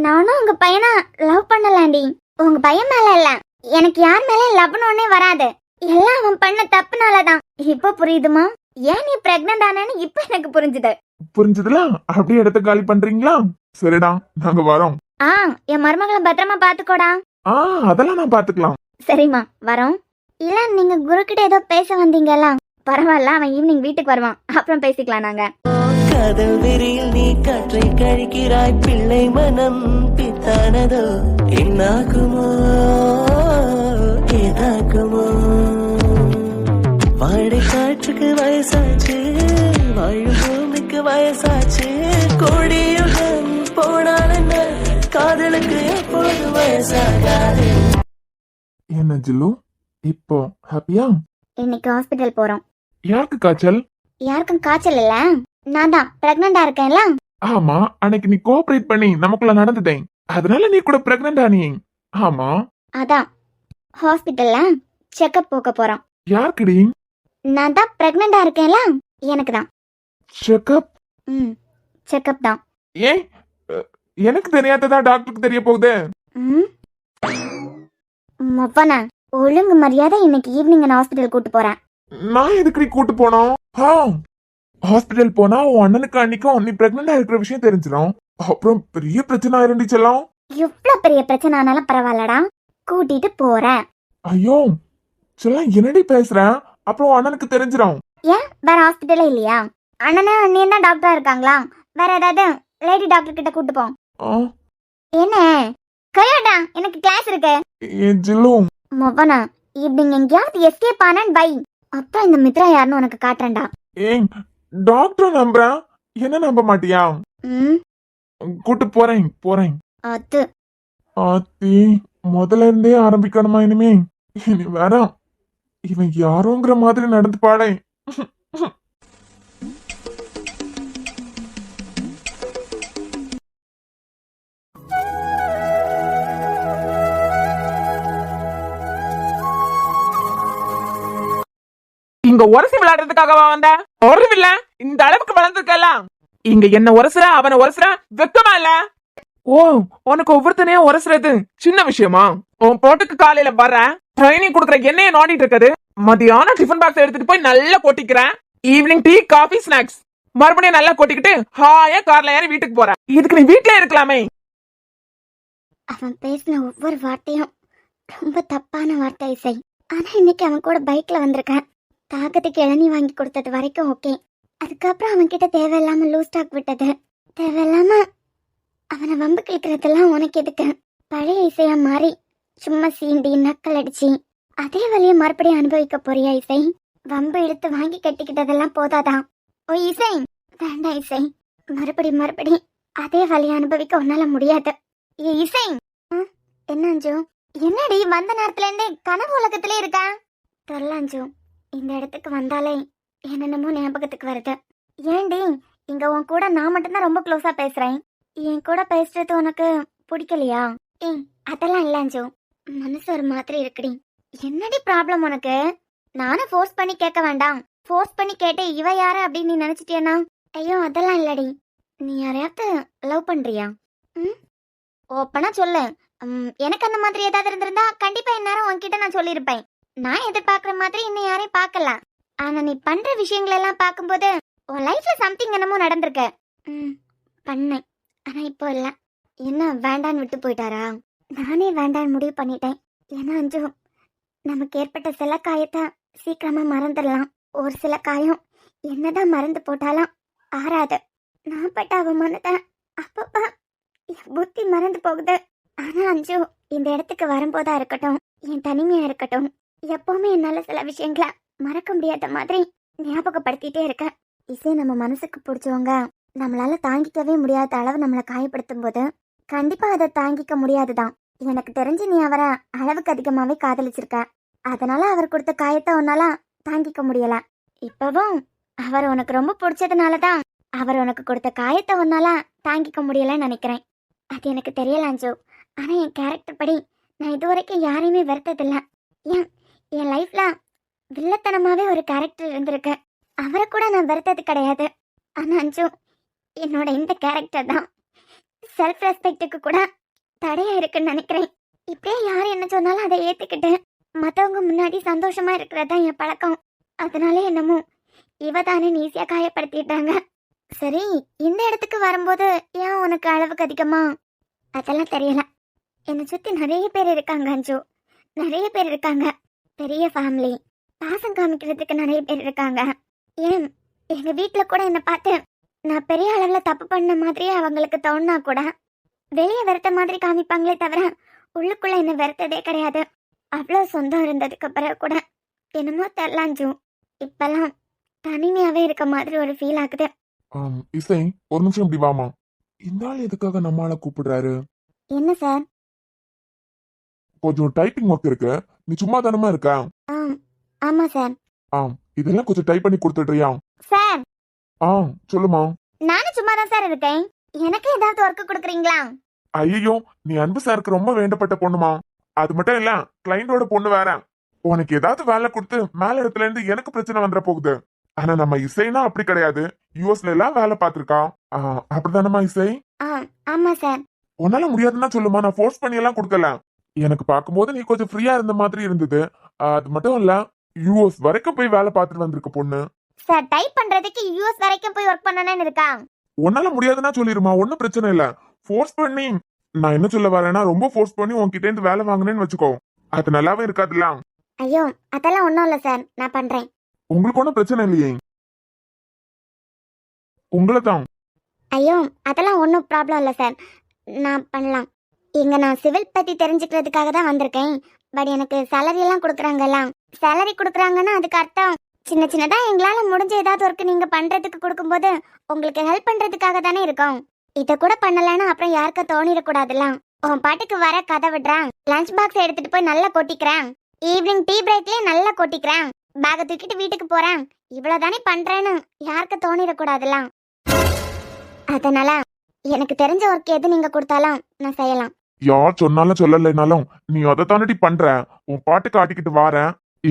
நானும் உங்க பையனை லவ் பண்ணலாண்டி. உங்க பையன் மேல இல்ல, எனக்கு யார் மேல லவ்னு ஒன்னே வராது. எல்லாம் அவன் பண்ண தப்புனாலதான். இப்ப புரியுதுமா ஏன் நீ பிரெக்னன்ட் ஆனேன்னு? இப்ப எனக்கு புரிஞ்சுது. புரிஞ்சதுல அப்படியே இடத்த காலி பண்றீங்களா? சரிடா, நாங்க வரோம். என் மருமகளை பத்திரமா பாத்துக்கோடா. அதெல்லாம் நான் பாத்துக்கலாம். சரிம்மா, வரோம். இல்ல நீங்க குரு கிட்ட ஏதோ பேச வந்தீங்கல்ல? பரவாயில்ல, அவன் ஈவினிங் வீட்டுக்கு வருவான், அப்புறம் பேசிக்கலாம் நாங்க. காதல் வெறியில் நீ காற்றை கழிக்கிறாய் பிள்ளை மனம் பித்தானதோ என்னாகுமோ ஏதாகுமோ வாடை காற்றுக்கு வயசாச்சு வாழும் பூமிக்கு வயசாச்சு கோடியுடன் போனால் என்ன காதலுக்கு எப்போது வயசாகாது. என்ன ஜில்லு இப்போ ஹாப்பியா? இன்னைக்கு ஹாஸ்பிட்டல் போறோம். யாருக்கு காய்ச்சல்? யாருக்கும் காய்ச்சல் இல்ல, நான் தான் பிரெக்னண்டா இருக்கேன்ல. ஆமா, அன்னைக்கு நீ கோஆபரேட் பண்ணி நமக்குள்ள நடந்துட்டேன், அதனால நீ கூட பிரெக்னன்ட் ஆனியே. ஆமா, அதான் ஹாஸ்பிட்டல்ல செக்கப் போக போறோம். யாருக்குடி? நான் தான் பிரெக்னண்டா இருக்கேன்ல, எனக்கு தான். செக்கப்? செக்கப் தான். ஏன் எனக்கு தெரியாததா டாக்டருக்கு தெரிய போகுது? மொப்பனா ஒழுங்கு மரியாதை இன்னைக்கு ஈவினிங் நான் ஹாஸ்பிட்டல் கூட்டு போறேன். நான் எதுக்கு கூட்டு போனோம்? ஹாஸ்பிட்டல் போனா உன் அண்ணனுக்கு அன்னைக்கும் நீ பிரெக்னண்டா இருக்கிற விஷயம் தெரிஞ்சிடும். அப்புறம் பெரிய பிரச்சனை ஆயிருந்துச்செல்லாம். எவ்வளவு பெரிய பிரச்சனை ஆனாலும் பரவாயில்லடா, கூட்டிட்டு போறேன். ஐயோ செல்லாம் என்னடி பேசுற? அப்புறம் உன் அண்ணனுக்கு தெரிஞ்சிடும். ஏன் வேற ஹாஸ்பிட்டலே இல்லையா? அண்ணனும் அண்ணியும் தான் டாக்டரா இருக்காங்களா? வேற ஏதாவது லேடி டாக்டர் கிட்ட கூட்டு போ. என்ன கையாடா, எனக்கு கிளாஸ் இருக்கு. மொபனா ஈவினிங் எங்கேயாவது எஸ்கேப் ஆனான்னு பை. அப்புறம் இந்த மித்ரா யாருன்னு உனக்கு காட்டுறேன்டா. ஏன் டாக்டர் நம்புறேன், என்ன நம்ப மாட்டியா? கூட்டு போறேன் போறேன். அது ஆத்தி முதல்ல இருந்தே ஆரம்பிக்கணுமா இனிமே? இனி வேற இவன் யாரோங்கிற மாதிரி நடந்து பாடே. இங்க உரசி விளையாடுறதுக்காகவா வந்த? இல்ல இந்த அளவுக்கு வளர்ந்துருக்கலாம். இங்க என்ன உரசுற அவனை உரசுற வெக்கமா இல்ல? ஓ, உனக்கு ஒவ்வொருத்தனையும் உரசுறது சின்ன விஷயமா? உன் போட்டுக்கு காலையில வர ட்ரைனிங் கொடுக்குற என்னைய நோண்டிட்டு இருக்குது. மதியானம் டிஃபன் பாக்ஸ் எடுத்துட்டு போய் நல்லா கொட்டிக்கிறேன். ஈவினிங் டீ காஃபி ஸ்நாக்ஸ் மறுபடியும் நல்லா கொட்டிக்கிட்டு ஹாயா கார்ல ஏறி வீட்டுக்கு போறேன். இதுக்கு நீ வீட்ல இருக்கலாமே. அவன் பேசின ஒவ்வொரு வார்த்தையும் ரொம்ப தப்பான வார்த்தை இசை. ஆனா இன்னைக்கு அவன் கூட பைக்ல வந்திருக்கேன். தாக்கத்துக்கு இளநீ வாங்கி கொடுத்தது வரைக்கும் ஓகே. அதுக்கப்புறம் அவன் கிட்ட தேவையில்லாம லூஸ் டாக் விட்டது, தேவையில்லாம அவனை வம்பு கேட்கறதெல்லாம் உனக்கு எதுக்கு? பழைய இசையா மாறி சும்மா சீண்டி நக்கல் அடிச்சு அதே வழியை மறுபடியும் அனுபவிக்க போறியா இசை? வம்பு இழுத்து வாங்கி கட்டிக்கிட்டதெல்லாம் போதாதான்? ஓ இசை, வேண்டாம் இசை, மறுபடி அதே வழியை அனுபவிக்க உன்னால முடியாது. ஏ இசை, என்ன அஞ்சு, என்னடி வந்த நேரத்துல இருந்தே கனவு உலகத்திலே இருக்க? தெரியல அஞ்சு, இந்த இடத்துக்கு வந்தாலே என்னென்னமோ ஞாபகத்துக்கு வருது. ஏண்டி இங்க உன் கூட நான் மட்டும்தான் ரொம்ப க்ளோஸா பேசுறேன், என் கூட பேசுறது உனக்கு பிடிக்கலையா? ஏய் அதெல்லாம் இல்ல அஞ்சு, மனசு ஒரு மாதிரி இருக்குடி. என்னடி ப்ராப்ளம் உனக்கு? நானும் ஃபோர்ஸ் பண்ணி கேட்க வேண்டாம், ஃபோர்ஸ் பண்ணி கேட்டு இவ யாரு அப்படின்னு நீ நினைச்சிட்டியனா? ஐயோ அதெல்லாம் இல்லடி. நீ யாரையாவது லவ் பண்றியா? ஓப்பனா சொல்லு. எனக்கு அந்த மாதிரி ஏதாவது இருந்திருந்தா கண்டிப்பா இந்நேரம் உன்கிட்ட நான் சொல்லியிருப்பேன். நான் எதிர்பார்க்குற மாதிரி இன்னும் யாரையும் பார்க்கல. ஆனா நீ பண்ற விஷயங்கள் எல்லாம் பார்க்கும்போது உன் லைஃப்ல சம்திங் என்னமோ நடந்திருக்கு. பண்ணேன், ஆனா இப்போ இல்ல. என்ன வேண்டான்னு விட்டு போயிட்டாரா? நானே வேண்டான்னு முடிவு பண்ணிட்டேன். ஏன்னா அஞ்சு, நமக்கு ஏற்பட்ட சில காயத்தை சீக்கிரமா மறந்துடலாம். ஒரு சில காயம் என்னதான் மறந்து போட்டாலும் ஆறாது. நான் பட்ட அவமானத்தை அப்பப்ப என் புத்தி மறந்து போகுது. ஆனா அஞ்சு, இந்த இடத்துக்கு வரும்போதா இருக்கட்டும், என் தனிமையா இருக்கட்டும், எப்பவுமே என்னால சில விஷயங்களை மறக்க முடியாத மாதிரி ஞாபகப்படுத்திட்டே இருக்கேன். இசை நம்ம மனசுக்கு பிடிச்சவங்க நம்மளால தாங்கிக்கவே முடியாத அளவு நம்மளை காயப்படுத்தும் போது கண்டிப்பா அதை தாங்கிக்க முடியாதுதான். எனக்கு தெரிஞ்சு நீ அவரை அளவுக்கு அதிகமாவே காதலிச்சிருக்க. அதனால அவர் கொடுத்த காயத்தை உன்னால தாங்கிக்க முடியல. இப்பவும் அவர் உனக்கு ரொம்ப பிடிச்சதுனாலதான் அவர் உனக்கு கொடுத்த காயத்தை உன்னால தாங்கிக்க முடியலன்னு நினைக்கிறேன். அது எனக்கு தெரியல அஞ்சு. ஆனா என் கேரக்டர் படி நான் இதுவரைக்கும் யாரையுமே வெறுத்ததில்ல. என் லைஃப்ல வில்லத்தனமாவே ஒரு கேரக்டர் இருந்திருக்கு, அவரை கூட நான் வெறுத்தது கிடையாது. ஆனா அஞ்சு, என்னோட இந்த கேரக்டர் தான் செல்ஃப் ரெஸ்பெக்டுக்கு கூட தடையா இருக்குன்னு நினைக்கிறேன். இப்படியே யார் என்ன சொன்னாலும் அதை ஏத்துக்கிட்டு மற்றவங்க முன்னாடி சந்தோஷமா இருக்கிறதான் என் பழக்கம். அதனால என்னமோ இவ தானே ஈஸியா காயப்படுத்திட்டாங்க. சரி, இந்த இடத்துக்கு வரும்போது ஏன் உனக்கு அளவுக்கு அதிகமா? அதெல்லாம் தெரியல. என்னை சுத்தி நிறைய பேர் இருக்காங்க அஞ்சு, நிறைய பேர் இருக்காங்க. பெரிய ஃபேமிலி, பாசம் காமிக்கிறதுக்கு நிறைய பேர் இருக்காங்க. ஏன் எங்க வீட்டுல கூட என்னை பார்த்து நான் பெரிய அளவுல தப்பு பண்ண மாதிரியே அவங்களுக்கு தோணுனா கூட வெளியே வெறுத்த மாதிரி காமிப்பாங்களே தவிர உள்ளுக்குள்ள என்ன வெறுத்ததே கிடையாது. அவ்வளோ சொந்தம் இருந்ததுக்கு பிறகு கூட என்னமோ தெரியலாஞ்சு இப்பெல்லாம் தனிமையாவே இருக்க மாதிரி ஒரு ஃபீல் ஆகுது. இசை ஒரு நிமிஷம் இப்படி வாமா. இந்த ஆள் எதுக்காக நம்மளால கூப்பிடுறாரு? என்ன சார்? கொஞ்சம் டைப்பிங் ஒர்க் இருக்கு, நீ சும்மா தானமா இருக்க? ஆமா சார். இதெல்லாம் கொஞ்சம் டைப் பண்ணி கொடுத்துட்றியா? சார் சொல்லுமா. நானும் சும்மா தான் சார் இருக்கேன். எனக்கு ஏதாவது ஒர்க் கொடுக்குறீங்களா? ஐயோ, நீ அன்பு சாருக்கு ரொம்ப வேண்டப்பட்ட பொண்ணுமா. அது மட்டும் இல்ல, கிளைண்டோட பொண்ணு வேற. உனக்கு ஏதாவது வேலை கொடுத்து மேல இடத்துல இருந்து எனக்கு பிரச்சனை வந்துட போகுது. ஆனா நம்ம இசைனா அப்படி கிடையாது. யூஎஸ்ல எல்லாம் வேலை பார்த்திருக்கா. அப்படிதானமா இசை? ஆமா சார். உன்னால முடியாதுன்னா சொல்லுமா, நான் ஃபோர்ஸ் பண்ணி எல்லாம் கொடுக்கல. எனக்கு பார்க்கும்போது நீ கொஞ்சம் ஃப்ரீயா இருந்த மாதிரி இருந்தது. அது மட்டும் இல்ல, யூஎஸ் வரைக்கும் போய் வேலை பார்த்துட்டு வந்திருக்க பொண்ணு. சார் டைப் பண்றதுக்கு யூஎஸ் வரைக்கும் போய் ஒர்க் பண்ணணும்னு இருக்கா? உன்னால முடியாதுன்னா சொல்லிருமா, ஒன்னும் பிரச்சனை இல்ல. ஃபோர்ஸ் பண்ணி நான் என்ன சொல்ல வரேன்னா, ரொம்ப ஃபோர்ஸ் பண்ணி உன்கிட்ட இருந்து வேலை வாங்கினேன்னு வச்சுக்கோ, அது நல்லாவே இருக்காதுல்ல. ஐயோ அதெல்லாம் ஒண்ணும் இல்ல சார், நான் பண்றேன். உங்களுக்கு ஒன்னும் பிரச்சனை இல்லையே? உங்களை தான். ஐயோ அதெல்லாம் ஒன்றும் ப்ராப்ளம் இல்லை சார், நான் பண்ணலாம். இங்க நான் சிவில் பத்தி தெரிஞ்சுக்கிறதுக்காக தான் வந்திருக்கேன். பட் எனக்கு சேலரி எல்லாம் கொடுக்குறாங்கல்லாம். சேலரி கொடுக்குறாங்கன்னா அதுக்கு அர்த்தம் சின்ன சின்னதா எங்களால முடிஞ்ச ஏதாவது ஒர்க் நீங்க பண்றதுக்கு கொடுக்கும்போது உங்களுக்கு ஹெல்ப் பண்றதுக்காக தானே இருக்கும். இதை கூட பண்ணலன்னா அப்புறம் யாருக்க தோணிடக்கூடாதுல்ல. உன் பாட்டுக்கு வர கதை விடுறான், லஞ்ச் பாக்ஸ் எடுத்துட்டு போய் நல்லா கொட்டிக்கிறேன், ஈவினிங் டீ பிரேக்லயே நல்லா கொட்டிக்கிறேன், பேக தூக்கிட்டு வீட்டுக்கு போறேன், இவ்வளவுதானே பண்றேன்னு யாருக்க தோணிடக்கூடாதுல்ல. அதனால எனக்கு தெரிஞ்ச ஒர்க் எது நீங்க கொடுத்தாலும் நான் செய்யலாம். யார் சொன்னாலும் சொல்லலைனாலும் நீ அதை தானடி பண்ற. உன் பாட்டுக்கு ஆட்டிக்கிட்டு வார.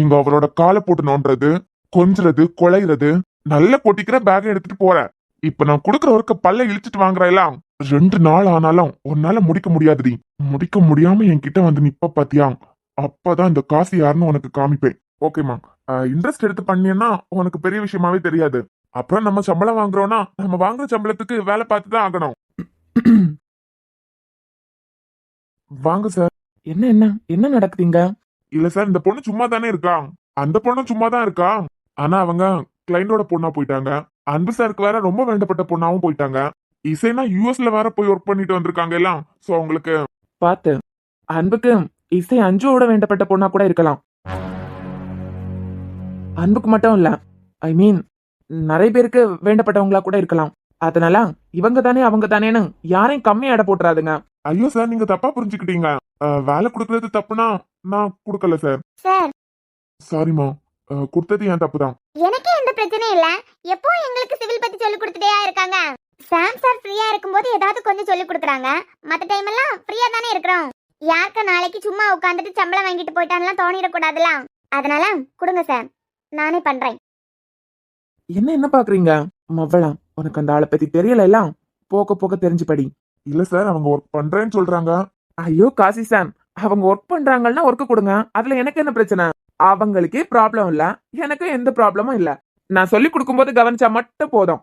இங்க அவரோட காலை போட்டு நோண்டுறது, கொஞ்சுறது, கொலைறது, நல்ல கொட்டிக்கிற பேக எடுத்துட்டு போற. இப்ப நான் கொடுக்குற ஒர்க்க பல்ல இழிச்சிட்டு வாங்குறேன். 2 நாள் ஆனாலும் உன்னால முடிக்க முடியாதுடி. முடிக்க முடியாம என்கிட்ட வந்து நிப்ப பாத்தியா, அப்பதான் இந்த காசு யாருன்னு உனக்கு காமிப்பேன். ஓகேமா? இன்ட்ரெஸ்ட் எடுத்து பண்ணியன்னா உனக்கு பெரிய விஷயமாவே தெரியாது. அப்புறம் நம்ம சம்பளம் வாங்குறோம்னா நம்ம வாங்குற சம்பளத்துக்கு வேலை பார்த்து தான் ஆகணும். வாங்க சார். என்ன என்ன என்ன நடக்குதுங்க? இல்ல சார், இந்த பொண்ணு சும்மா தானே இருக்கா. அந்த பொண்ணும் சும்மா தான் இருக்கா. ஆனா அவங்க கிளைண்டோட பொண்ணா போயிட்டாங்க. அன்பு சாருக்கு வேற ரொம்ப வேண்டப்பட்ட பொண்ணாவும் போயிட்டாங்க. இசைனா யூஎஸ்ல வேற போய் ஒர்க் பண்ணிட்டு வந்திருக்காங்க எல்லாம். சோ அவங்களுக்கு பார்த்து அன்புக்கு இசை அஞ்சுவோட வேண்டப்பட்ட பொண்ணா கூட இருக்கலாம். அன்புக்கு மட்டும் இல்ல, ஐ மீன் நிறைய பேருக்கு வேண்டப்பட்டவங்களா கூட இருக்கலாம். அதனால இவங்க தானே அவங்க தானேன்னு யாரையும் கம்மி எடை போட்டுறாதுங்க. ஐயோ சார், நீங்க தப்பா புரிஞ்சுக்கிட்டீங்க. வேலை கொடுக்கறது தப்புனா நான் கொடுக்கல சார். சார் சாரிமா, கொடுத்தது என் தப்பு தான். எனக்கே எந்த பிரச்சனையும் இல்ல. எப்போ எங்களுக்கு சிவில் பத்தி சொல்லி கொடுத்துட்டே இருக்காங்க. சாம் சார் ஃப்ரீயா இருக்கும்போது ஏதாவது கொஞ்சம் சொல்லி கொடுக்குறாங்க. மத்த டைம் எல்லாம் ஃப்ரீயா தானே இருக்கிறோம். யாருக்கு நாளைக்கு சும்மா உட்காந்துட்டு சம்பளம் வாங்கிட்டு போயிட்டான்லாம் தோணிடக்கூடாதுல. அதனால கொடுங்க சார், நானே பண்றேன். என்ன பாக்குறீங்க மவ்வளா? உனக்கு அந்த ஆளை பத்தி தெரியல எல்லாம், போக போக தெரிஞ்சு படி. இல்ல சார், அவங்க ஒர்க் பண்றேன்னு சொல்றாங்க. ஐயோ காசி சார், அவங்க ஒர்க் பண்றாங்கன்னா ஒர்க் கொடுங்க, அதுல எனக்கு என்ன பிரச்சனை? அவங்களுக்கே ப்ராப்ளம் இல்ல, எனக்கு எந்த ப்ராப்ளமும் இல்ல. நான் சொல்லி கொடுக்கும்போது கவனிச்சா மட்டும் போதும்.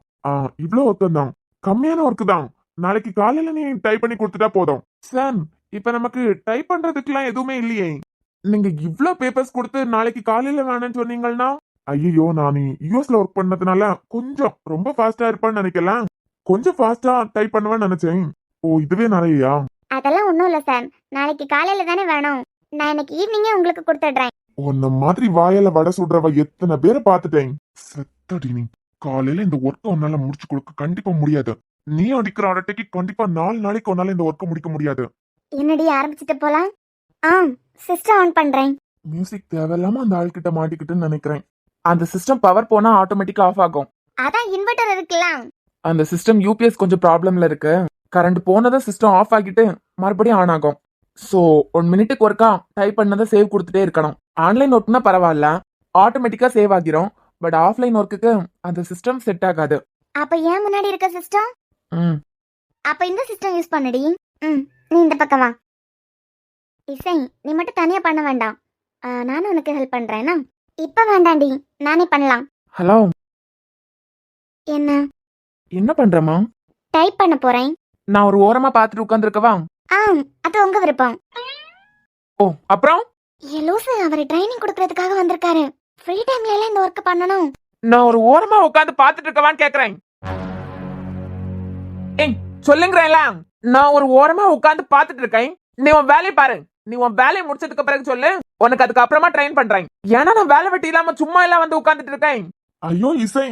இவ்வளவு ஒர்க் தான், கம்மியான ஒர்க் தான். நாளைக்கு காலையில நீ டைப் பண்ணி கொடுத்துட்டா போதும். சார், இப்ப நமக்கு டைப் பண்றதுக்குலாம் எதுவுமே இல்லையே. நீங்க இவ்ளோ பேப்பர்ஸ் கொடுத்து நாளைக்கு காலையில வேணும்னு சொன்னீங்கன்னா, ஐயோ நான் யூஎஸ்ல ஒர்க் பண்ணதுனால கொஞ்சம் ரொம்ப ஃபாஸ்டா இருப்பான்னு நினைக்கலாம். கொஞ்சம் ஃபாஸ்டா டைப் பண்ணுவேன்னு நினைச்சேன். ஓ, இதுவே நிறையா? அதெல்லாம் ஒண்ணும் இல்ல சார், நாளைக்கு காலையில தானே வேணும். நான் இன்னைக்கு ஈவினிங்கே உங்களுக்கு கொடுத்துடுறேன். உன்ன மாதிரி வாயில வடை சுடுறவ எத்தனை பேரை பார்த்துட்டேன். செத்தடி நீ. காலையில இந்த ஒர்க்கை உன்னால முடிச்சு கொடுக்க கண்டிப்பா முடியாது. நீ அடிக்கிற அரட்டைக்கு கண்டிப்பா 4 நாளைக்கு உன்னால இந்த ஒர்க்கை முடிக்க முடியாது. என்னடி ஆரம்பிச்சிட்டு போலாம்? சிஸ்டம் ஆன் பண்றேன். மியூசிக் தேவையில்லாம அந்த ஆள்கிட்ட மாட்டிக்கிட்டுன்னு நினைக்கிறேன். அந்த சிஸ்டம் பவர் போனா ஆட்டோமேட்டிக்கா ஆஃப் ஆகும். அதான் இன்வெர்டர் இருக்குல்ல. அந்த சிஸ்டம் யூபிஎஸ் கொஞ்சம் ப்ராப்ளம்ல இருக்கு. கரண்ட் போனதும் சிஸ்டம் ஆஃப் ஆகிட்டு மறுபடியும் ஆன் ஆகும். ஸோ 1 மினிட்டுக்கு ஒருக்கா டைப் பண்ணதை சேவ் கொடுத்துட்டே இருக்கணும். ஆன்லைன் ஒர்க்னா பரவாயில்ல, ஆட்டோமேட்டிக்கா சேவ் ஆகிரும். பட் ஆஃப்லைன் ஒர்க்குக்கு அந்த சிஸ்டம் செட் ஆகாது. அப்ப ஏன் முன்னாடி இருக்க சிஸ்டம்? அப்ப இந்த சிஸ்டம் யூஸ் பண்ணுடி. நீ இந்த பக்கம் வா. இசை, நீ மட்டும் தனியா பண்ண வேண்டாம், நானும் உனக்கு ஹெல்ப் பண்றேன்னா. இப்ப வேண்டாண்டி, நானே பண்ணலாம். ஹலோ, என்ன பண்றமா? டைப் பண்ண போறேன். நான் ஒரு ஓரமா பாத்துட்டு உட்கார்ந்துருக்கவா? அது உங்க விருப்பம். ஓ, அப்புறம் லூசு, அவர் ட்ரைனிங் கொடுக்கறதுக்காக வந்திருக்காரு. ஃப்ரீ டைம்ல எல்லாம் இந்த ஒர்க் பண்ணணும். நான் ஒரு ஓரமா உட்கார்ந்து பாத்துட்டு இருக்கவான்னு கேக்குறேன். ஏய் சொல்லுங்கிறேன்ல, நான் ஒரு ஓரமா உட்கார்ந்து பாத்துட்டு இருக்கேன். நீ உன் வேலையை பாரு. நீ உன் வேலையை முடிச்சதுக்கு பிறகு சொல்லு, உனக்கு அதுக்கு அப்புறமா ட்ரெயின் பண்றேன். ஏன்னா நான் வேலை வெட்டி இல்லாம சும்மா எல்லாம் வந்து உட்கார்ந்துட்டு இருக்கேன். ஐயோ இசை,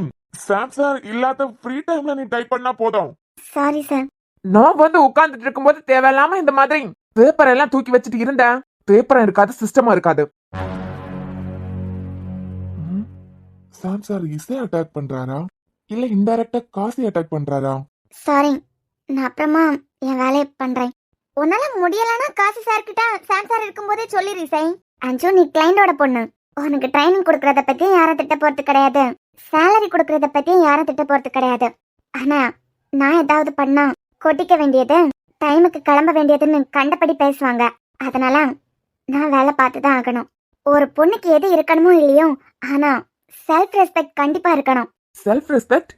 சாம் சார் இல்லாத ஃப்ரீ டைம்ல நீ டைப் பண்ணா போதும். Sorry sir. நான் வந்து உட்கார்ந்துட்டு இருக்கும்போது தேவையில்லாம இந்த மாதிரி பேப்பர் எல்லாம் தூக்கி வச்சுட்டு இருந்தேன். பேப்பரும் இருக்காது, சிஸ்டமும் இருக்காது. சாம் சார் இசை அட்டாக் பண்றாரா இல்ல இன்டைரக்டா காசி அட்டாக் பண்றாரா? சாரி, நான் அப்புறமா என் வேலையை பண்றேன். உன்னால முடியலன்னா காசு சார் கிட்ட சாம் சார் இருக்கும்போதே சொல்லிடு இசை. அஞ்சு, நீ கிளைண்டோட பொண்ணு. உனக்கு ட்ரைனிங் கொடுக்கறத பத்தி யாரும் திட்ட போறது கிடையாது, சேலரி கொடுக்கறத பத்தி யாரும் திட்ட போறது கிடையாது. ஆனா நான் ஏதாவது பண்ணா கொட்டிக்க வேண்டியது, டைமுக்கு கிளம்ப வேண்டியதுன்னு கண்டபடி பேசுவாங்க. அதனால நான் வேலை பார்த்து தான் ஆகணும். ஒரு பொண்ணுக்கு எது இருக்கணுமோ இல்லையோ, ஆனா செல்ஃப் ரெஸ்பெக்ட் கண்டிப்பா இருக்கணும். Self respect?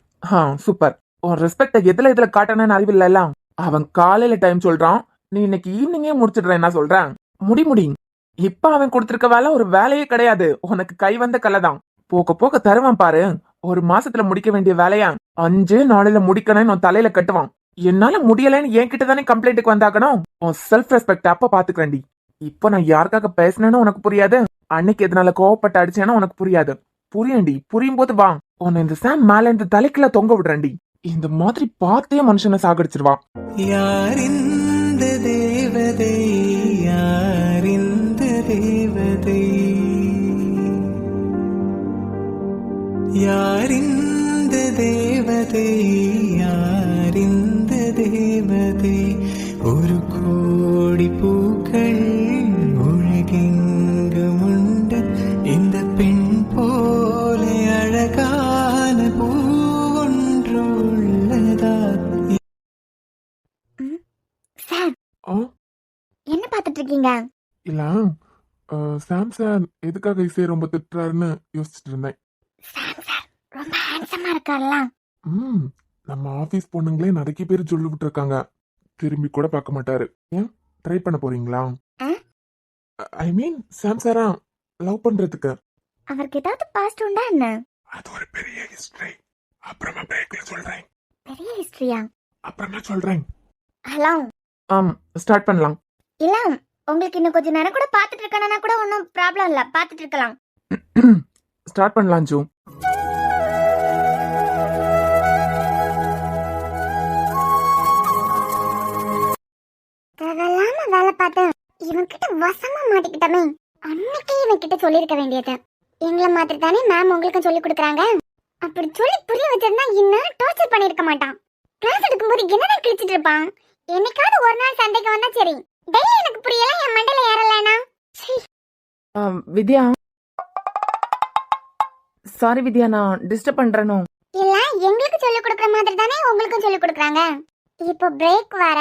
சூப்பர். உன் ரெஸ்பெக்ட எதுல காட்டணும்னு அறிவில்ல. அவன் காலையில டைம் சொல்றான், நீ இன்னைக்கு ஈவினிங்கே முடிச்சிடுறேன். என்ன சொல்றேன்? முடி. இப்ப அவன் கொடுத்திருக்க வேலை ஒரு வேலையே கிடையாது, உனக்கு கை வந்த கலை தான். போக போக தருவான் பாரு. ஒரு மாசத்துல முடிக்க வேண்டிய வேலையா 5 நாளையில முடிக்கணும்னு உன் தலையில கட்டுவான். என்னால முடியலன்னு என்கிட்ட தானே கம்ப்ளைண்ட்டுக்கு வந்தாகணும். உன் செல்ஃப் ரெஸ்பெக்ட் அப்ப பாத்துக்கிறேன்டி. இப்ப நான் யாருக்காக பேசினேன்னு உனக்கு புரியாது, அன்னைக்கு எதனால கோவப்பட்டு அடிச்சேன்னா உனக்கு புரியாது. புரியண்டி, புரியும் போது வா, உன்னை இந்த சாம் மேல இந்த தலைக்குள்ள தொங்க விடுறேன்டி. இந்த மாதிரி பார்த்தே மனுஷனை சாகடிச்சிருவான். யாரிந்த தேவதை, யாரிந்த தேவதை, யாரிந்த தேவதை, யாரிந்த தேவதை, ஒரு கோடி பூக்கள் உலகெங்கும் உண்டு, இந்த பெண் போல அழகான பூ ஒன்று உள்ளதா? சார், ஆ, என்ன பார்த்துட்டு இருக்கீங்க? இல்ல சாம் சார் எதுக்காக இசை ரொம்ப திட்டுறாருன்னு யோசிச்சுட்டு இருந்தேன். சாம் சார் ரொம்ப ஹேண்ட்ஸமா இருக்கார்ல. நம்ம ஆபீஸ் பொண்ணுங்களே நிறைய பேர் சொல்லி விட்டுருக்காங்க, திரும்பி கூட பார்க்க மாட்டாரு. ஏன் ட்ரை பண்ண போறீங்களா? ஐ மீன் சாம் சாரா லவ் பண்றதுக்கு. அவருக்கு ஏதாவது பாஸ்ட் உண்டா என்ன? அது ஒரு பெரிய ஹிஸ்டரி, அப்புறமா பிரேக்ல சொல்றேன். பெரிய ஹிஸ்டரியா? அப்புறமா சொல்றேன். ஹலோ. ஸ்டார்ட் பண்ணலாம். இல்ல, உங்களுக்கு இன்னும் கொஞ்ச நேரம் கூட பார்த்துட்டு இருக்கணும்னா கூட ஒன்றும் ப்ராப்ளம் இல்ல, பார்த்துட்டு இருக்கலாம். ஸ்டார்ட் பண்ணலாம் ஜூ. தேவையில்லாம வேலை பார்த்து இவன்கிட்ட வசமா மாட்டிக்கிட்டமே. அன்னைக்கே இவன் கிட்ட சொல்லிருக்க வேண்டியது. எங்களை மாதிரி தானே மேம் உங்களுக்கு சொல்லி கொடுக்குறாங்க. அப்படி சொல்லி புரிய வச்சிருந்தா இன்னும் டார்ச்சர் பண்ணிருக்க மாட்டான். கிளாஸ் எடுக்கும்போது என்னதான் கிழிச்சிட்டு இருப்பான். என்னைக்காவது ஒரு நாள் சண்டைக்கு வந்தா சரி, டெய்லி எனக்கு புரியல, என் மண்டையில ஏறலனா. வித்யா, சாரி வித்யா, நான் டிஸ்டர்ப் பண்றேனோ? இல்ல, எங்களுக்கு சொல்லி கொடுக்குற மாதிரி தானே உங்களுக்கும் சொல்லி கொடுக்குறாங்க. இப்போ பிரேக் வர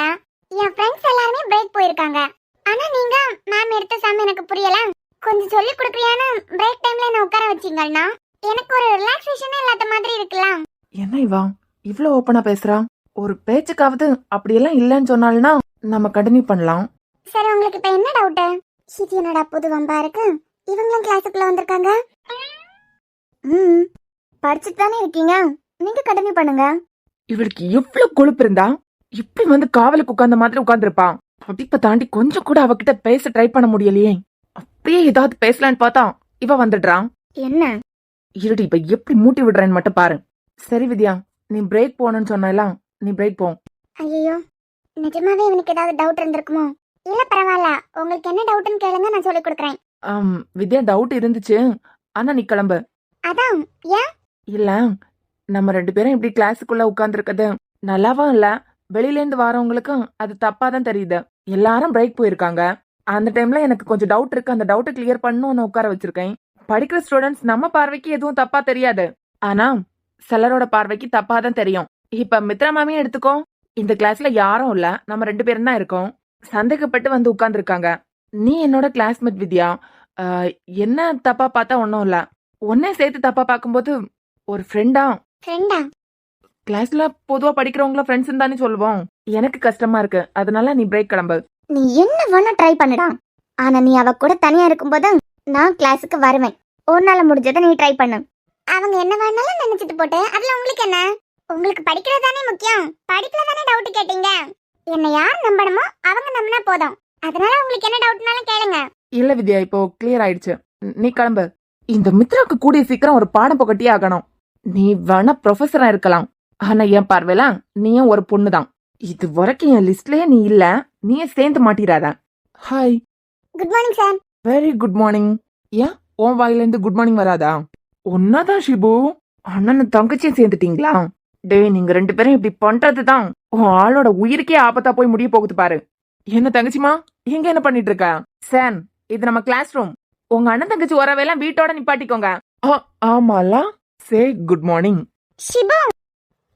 என் ஃப்ரெண்ட்ஸ் எல்லாருமே பிரேக் போயிருக்காங்க. ஆனா நீங்க மேம் எடுத்த சம் எனக்கு புரியல, கொஞ்சம் சொல்லி கொடுக்குறியான்னு பிரேக் டைம்ல என்ன உட்கார வச்சீங்கன்னா எனக்கு ஒரு ரிலாக்ஸேஷனே இல்லாத மாதிரி இருக்கலாம். என்ன இவா இவ்ளோ ஓப்பனா பேசுறா? ஒரு பேச்சுக்காவது அப்படியெல்லாம் இல்லைன்னு சொன்னால்னா நம்ம கண்டினியூ பண்ணலாம். சரி, உங்களுக்கு இப்ப என்ன டவுட்? இது என்னடா புது வம்பா இருக்கு, இவங்களும் கிளாஸுக்குள்ள வந்திருக்காங்க. படிச்சுட்டு தானே இருக்கீங்க, நீங்க கண்டினியூ பண்ணுங்க. இவளுக்கு எவ்வளவு கொழுப்பு இருந்தா இப்படி வந்து காவலுக்கு உட்கார்ந்த மாதிரி உட்கார்ந்துருப்பா. படிப்பை தாண்டி கொஞ்சம் கூட அவகிட்ட பேச ட்ரை பண்ண முடியலையே. அப்படியே ஏதாவது பேசலான்னு பார்த்தா இவ வந்துடுறான். என்ன இருடி, இப்ப எப்படி மூட்டி விடுறேன்னு மட்டும் பாரு. சரி வித்யா, நீ பிரேக் போகணும்னு சொன்னலாம், நீ பிரேக் போ. ஐயோ, நிஜமாவே இவனுக்கு ஏதாவது டவுட் இருந்திருக்குமோ? இல்ல பரவாயில்ல, உங்களுக்கு என்ன டவுட்னு கேளுங்க, நான் சொல்லி கொடுக்குறேன். வித்யா, டவுட் இருந்துச்சு, ஆனா நீ கிளம்பு. அதான் ஏன்? இல்ல, நம்ம 2 பேரும் இப்படி கிளாஸுக்குள்ள உட்கார்ந்துருக்கிறது நல்லாவும் இல்ல, வெளியில இருந்து வரவங்களுக்கும் அது தப்பா தான் தெரியுது. எல்லாரும் பிரேக் போயிருக்காங்க, அந்த டைம்ல எனக்கு கொஞ்சம் டவுட் இருக்கு, அந்த டவுட்டை கிளியர் பண்ணு உட்கார வச்சிருக்கேன். படிக்கிற ஸ்டூடெண்ட்ஸ் நம்ம பார்வைக்கு எதுவும் தப்பா தெரியாது, ஆனா சிலரோட பார்வைக்கு தப்பா தான் தெரியும். இப்ப மித்ரா மாமியே எடுத்துக்கோ, இந்த கிளாஸ்ல யாரும் இல்ல, நம்ம 2 பேரும் தான் இருக்கோம். சந்தேகப்பட்டு வந்து உட்கார்ந்துருக்காங்க. நீ என்னோட கிளாஸ்மேட் வித்யா, என்ன தப்பா பார்த்தா ஒன்னும் இல்ல, ஒன்னே சேர்த்து தப்பா பார்க்கும்போது ஒரு ஃப்ரெண்டா கிளாஸ்ல பொதுவா படிக்கிறவங்கள ஃப்ரெண்ட்ஸ் தானே சொல்லுவோம். எனக்கு கஷ்டமா இருக்கு, அதனால நீ பிரேக் கிளம்பு. நீ என்ன வேணா ட்ரை பண்ணடா, ஆனா நீ அவ கூட தனியா இருக்கும்போது நான் கிளாஸுக்கு வருவேன். ஒரு நாள் முடிஞ்சதை நீ ட்ரை பண்ணு. அவங்க என்ன வேணாலும் நினைச்சிட்டு போட்டு அதுல உங்களுக்கு என்ன? உங்களுக்கு படிக்கிறது தானே முக்கியம். படிப்புல தானே டவுட் கேட்டீங்க. என்ன யார் நம்பணுமோ அவங்க நம்பினா போதும். அதனால உங்களுக்கு என்ன டவுட்னாலும் கேளுங்க. இல்ல வித்யா, இப்போ கிளியர் ஆயிடுச்சு. நீ கிளம்பு. இந்த மித்ராக்கு கூடிய சீக்கிரம் ஒரு பாடம் புகட்டியே ஆகணும். நீ வேணா ப்ரொஃபஸரா இருக்கலாம், ஆனா என் பார்வையில நீயும் ஒரு பொண்ணுதான். இது வரைக்கும் என் லிஸ்ட்லயே நீ இல்ல. நீயே சேர்ந்து மாட்டிராத. Hi. Good morning sir. Very good morning. ஏன் உன் வாயில இருந்து குட் மார்னிங் வராதா? ஒன்னாதான் ஷிபு. அண்ணன் தங்கச்சியும் சேர்ந்துட்டீங்களா? டேய், நீங்க 2 பேரும் இப்படி பண்றதுதான் உன் ஆளோட உயிருக்கே ஆபத்தா போய் முடிய போகுது பாரு. என்ன தங்கச்சிமா, இங்க என்ன பண்ணிட்டு இருக்க? சான், இது நம்ம கிளாஸ் ரூம். உங்க அண்ணன் தங்கச்சி வரவேலாம் வீட்டோட நிப்பாட்டிக்கோங்க. ஆமாலா. Say good morning. ஷிபு,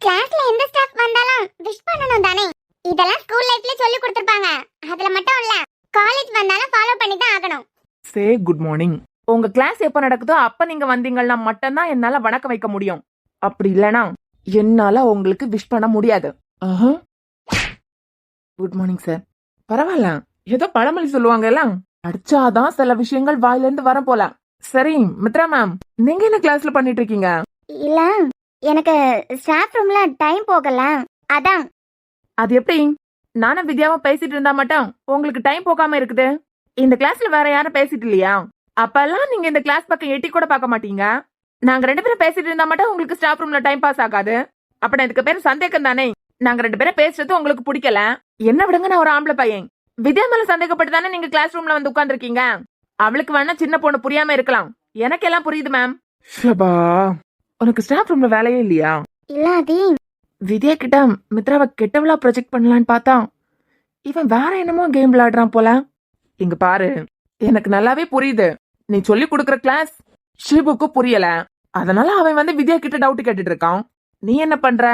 கிளாஸ்ல எந்த ஸ்டாஃப் வந்தாலும் விஷ் பண்ணனும் தானே? இதெல்லாம் ஸ்கூல் லைஃப்ல சொல்லி கொடுத்திருப்பாங்க. அதுல மட்டும் இல்ல, காலேஜ் வந்தாலும் ஃபாலோ பண்ணி தான் ஆகணும். சே குட் மார்னிங். உங்க கிளாஸ் எப்ப நடக்குதோ அப்ப நீங்க வந்தீங்கன்னா மட்டும்தான் என்னால வணக்கம் வைக்க முடியும். அப்படி இல்லனா என்னால உங்களுக்கு விஷ் பண்ண முடியாது. Good morning sir. பரவாயில்ல, ஏதோ பழமொழி சொல்லுவாங்க எல்லாம், அடிச்சாதான் சில விஷயங்கள் வாயில இருந்து வர போல. சரி மித்ரா மேம், நீங்க என்ன கிளாஸ்ல பண்ணிட்டு இருக்கீங்க? இல்ல, எனக்கு ஸ்டாஃப் ரூம்ல டைம் போகல, அதான். அது எப்படி? நானும் வித்யாவும் பேசிட்டு இருந்தா மட்டும் உங்களுக்கு டைம் போகாம இருக்குது? இந்த கிளாஸ்ல வேற யாரும் பேசிட்டு இல்லையா? அப்பெல்லாம் நீங்க இந்த கிளாஸ் பக்கம் எட்டி கூட பார்க்க மாட்டீங்க. நாங்க 2 பேரும் பேசிட்டு இருந்தா மட்டும் உங்களுக்கு ஸ்டாஃப் ரூம்ல டைம் பாஸ் ஆகாது. அப்ப இதுக்கு பேரு சந்தேகம் தானே? நாங்க 2 பேரும் பேசுறது உங்களுக்கு பிடிக்கல. என்ன விடுங்க, நான் ஒரு ஆம்பளை பையன். வித்யா மேல சந்தேகப்பட்டு தானே நீங்க கிளாஸ் ரூம்ல வந்து உட்கார்ந்துருக்கீங்க. அவளுக்கு வேணா சின்ன பொண்ணு புரியாம இருக்கலாம், எனக்கு எல்லாம் புரியுது மேம். ஷபா, உனக்கு ஸ்டாஃப் ரூம்ல வேலையே இல்லையா? இல்ல அதி. வித்யா கிட்ட மித்ராவை கெட்டவளா ப்ரொஜெக்ட் பண்ணலான்னு பார்த்தா இவன் வேற என்னமோ கேம் விளையாடுறான் போல. இங்க பாரு, எனக்கு நல்லாவே புரியுது நீ சொல்லி கொடுக்கற கிளாஸ் ஷிபுக்கு புரியல. அதனால அவன் வந்து வித்யா கிட்ட டவுட் கேட்டுட்டு இருக்கான். நீ என்ன பண்ற?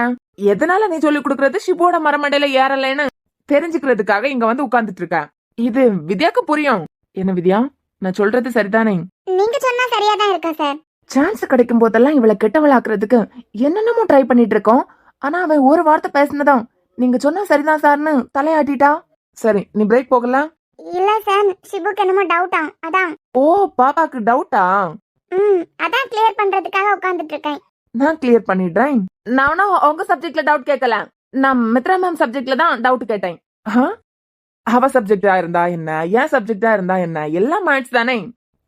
எதனால நீ சொல்லி கொடுக்கறது ஷிபுவோட மரமண்டையில ஏறலைன்னு தெரிஞ்சுக்கிறதுக்காக இங்க வந்து உட்கார்ந்துட்டு இருக்க. இது வித்யாக்கு புரியும். என்ன வித்யா, நான் சொல்றது சரிதானே? நீங்க சொன்னா சரியா தான் இருக்கா சார். சான்ஸ் கிடைக்கும் போதெல்லாம் இவளை கெட்டவளாக்குறதுக்கு என்னென்னமோ ட்ரை பண்ணிட்டு இருக்கோம். ஆனா அவன் ஒரு வார்த்தை பேசினதும் நீங்க சொன்னா சரிதான் சார்னு தலையாட்டிட்டா. சரி, நீ பிரேக் போகலாம். இல்ல சார், ஷிபுக்கு என்னமோ டவுட்டா, அதான். ஓ, பாப்பாக்கு டவுட்டா? அதான் கிளியர் பண்றதுக்காக உட்கார்ந்துட்டு இருக்கேன். நான் கிளியர் பண்ணிடுறேன். நானும் உங்க சப்ஜெக்ட்ல டவுட் கேட்கல, நான் மித்ரா மேம் சப்ஜெக்ட்ல தான் டவுட் கேட்டேன். அவ சப்ஜெக்டா இருந்தா என்ன, என் சப்ஜெக்டா இருந்தா என்ன, எல்லாம் மேட்ச் தானே.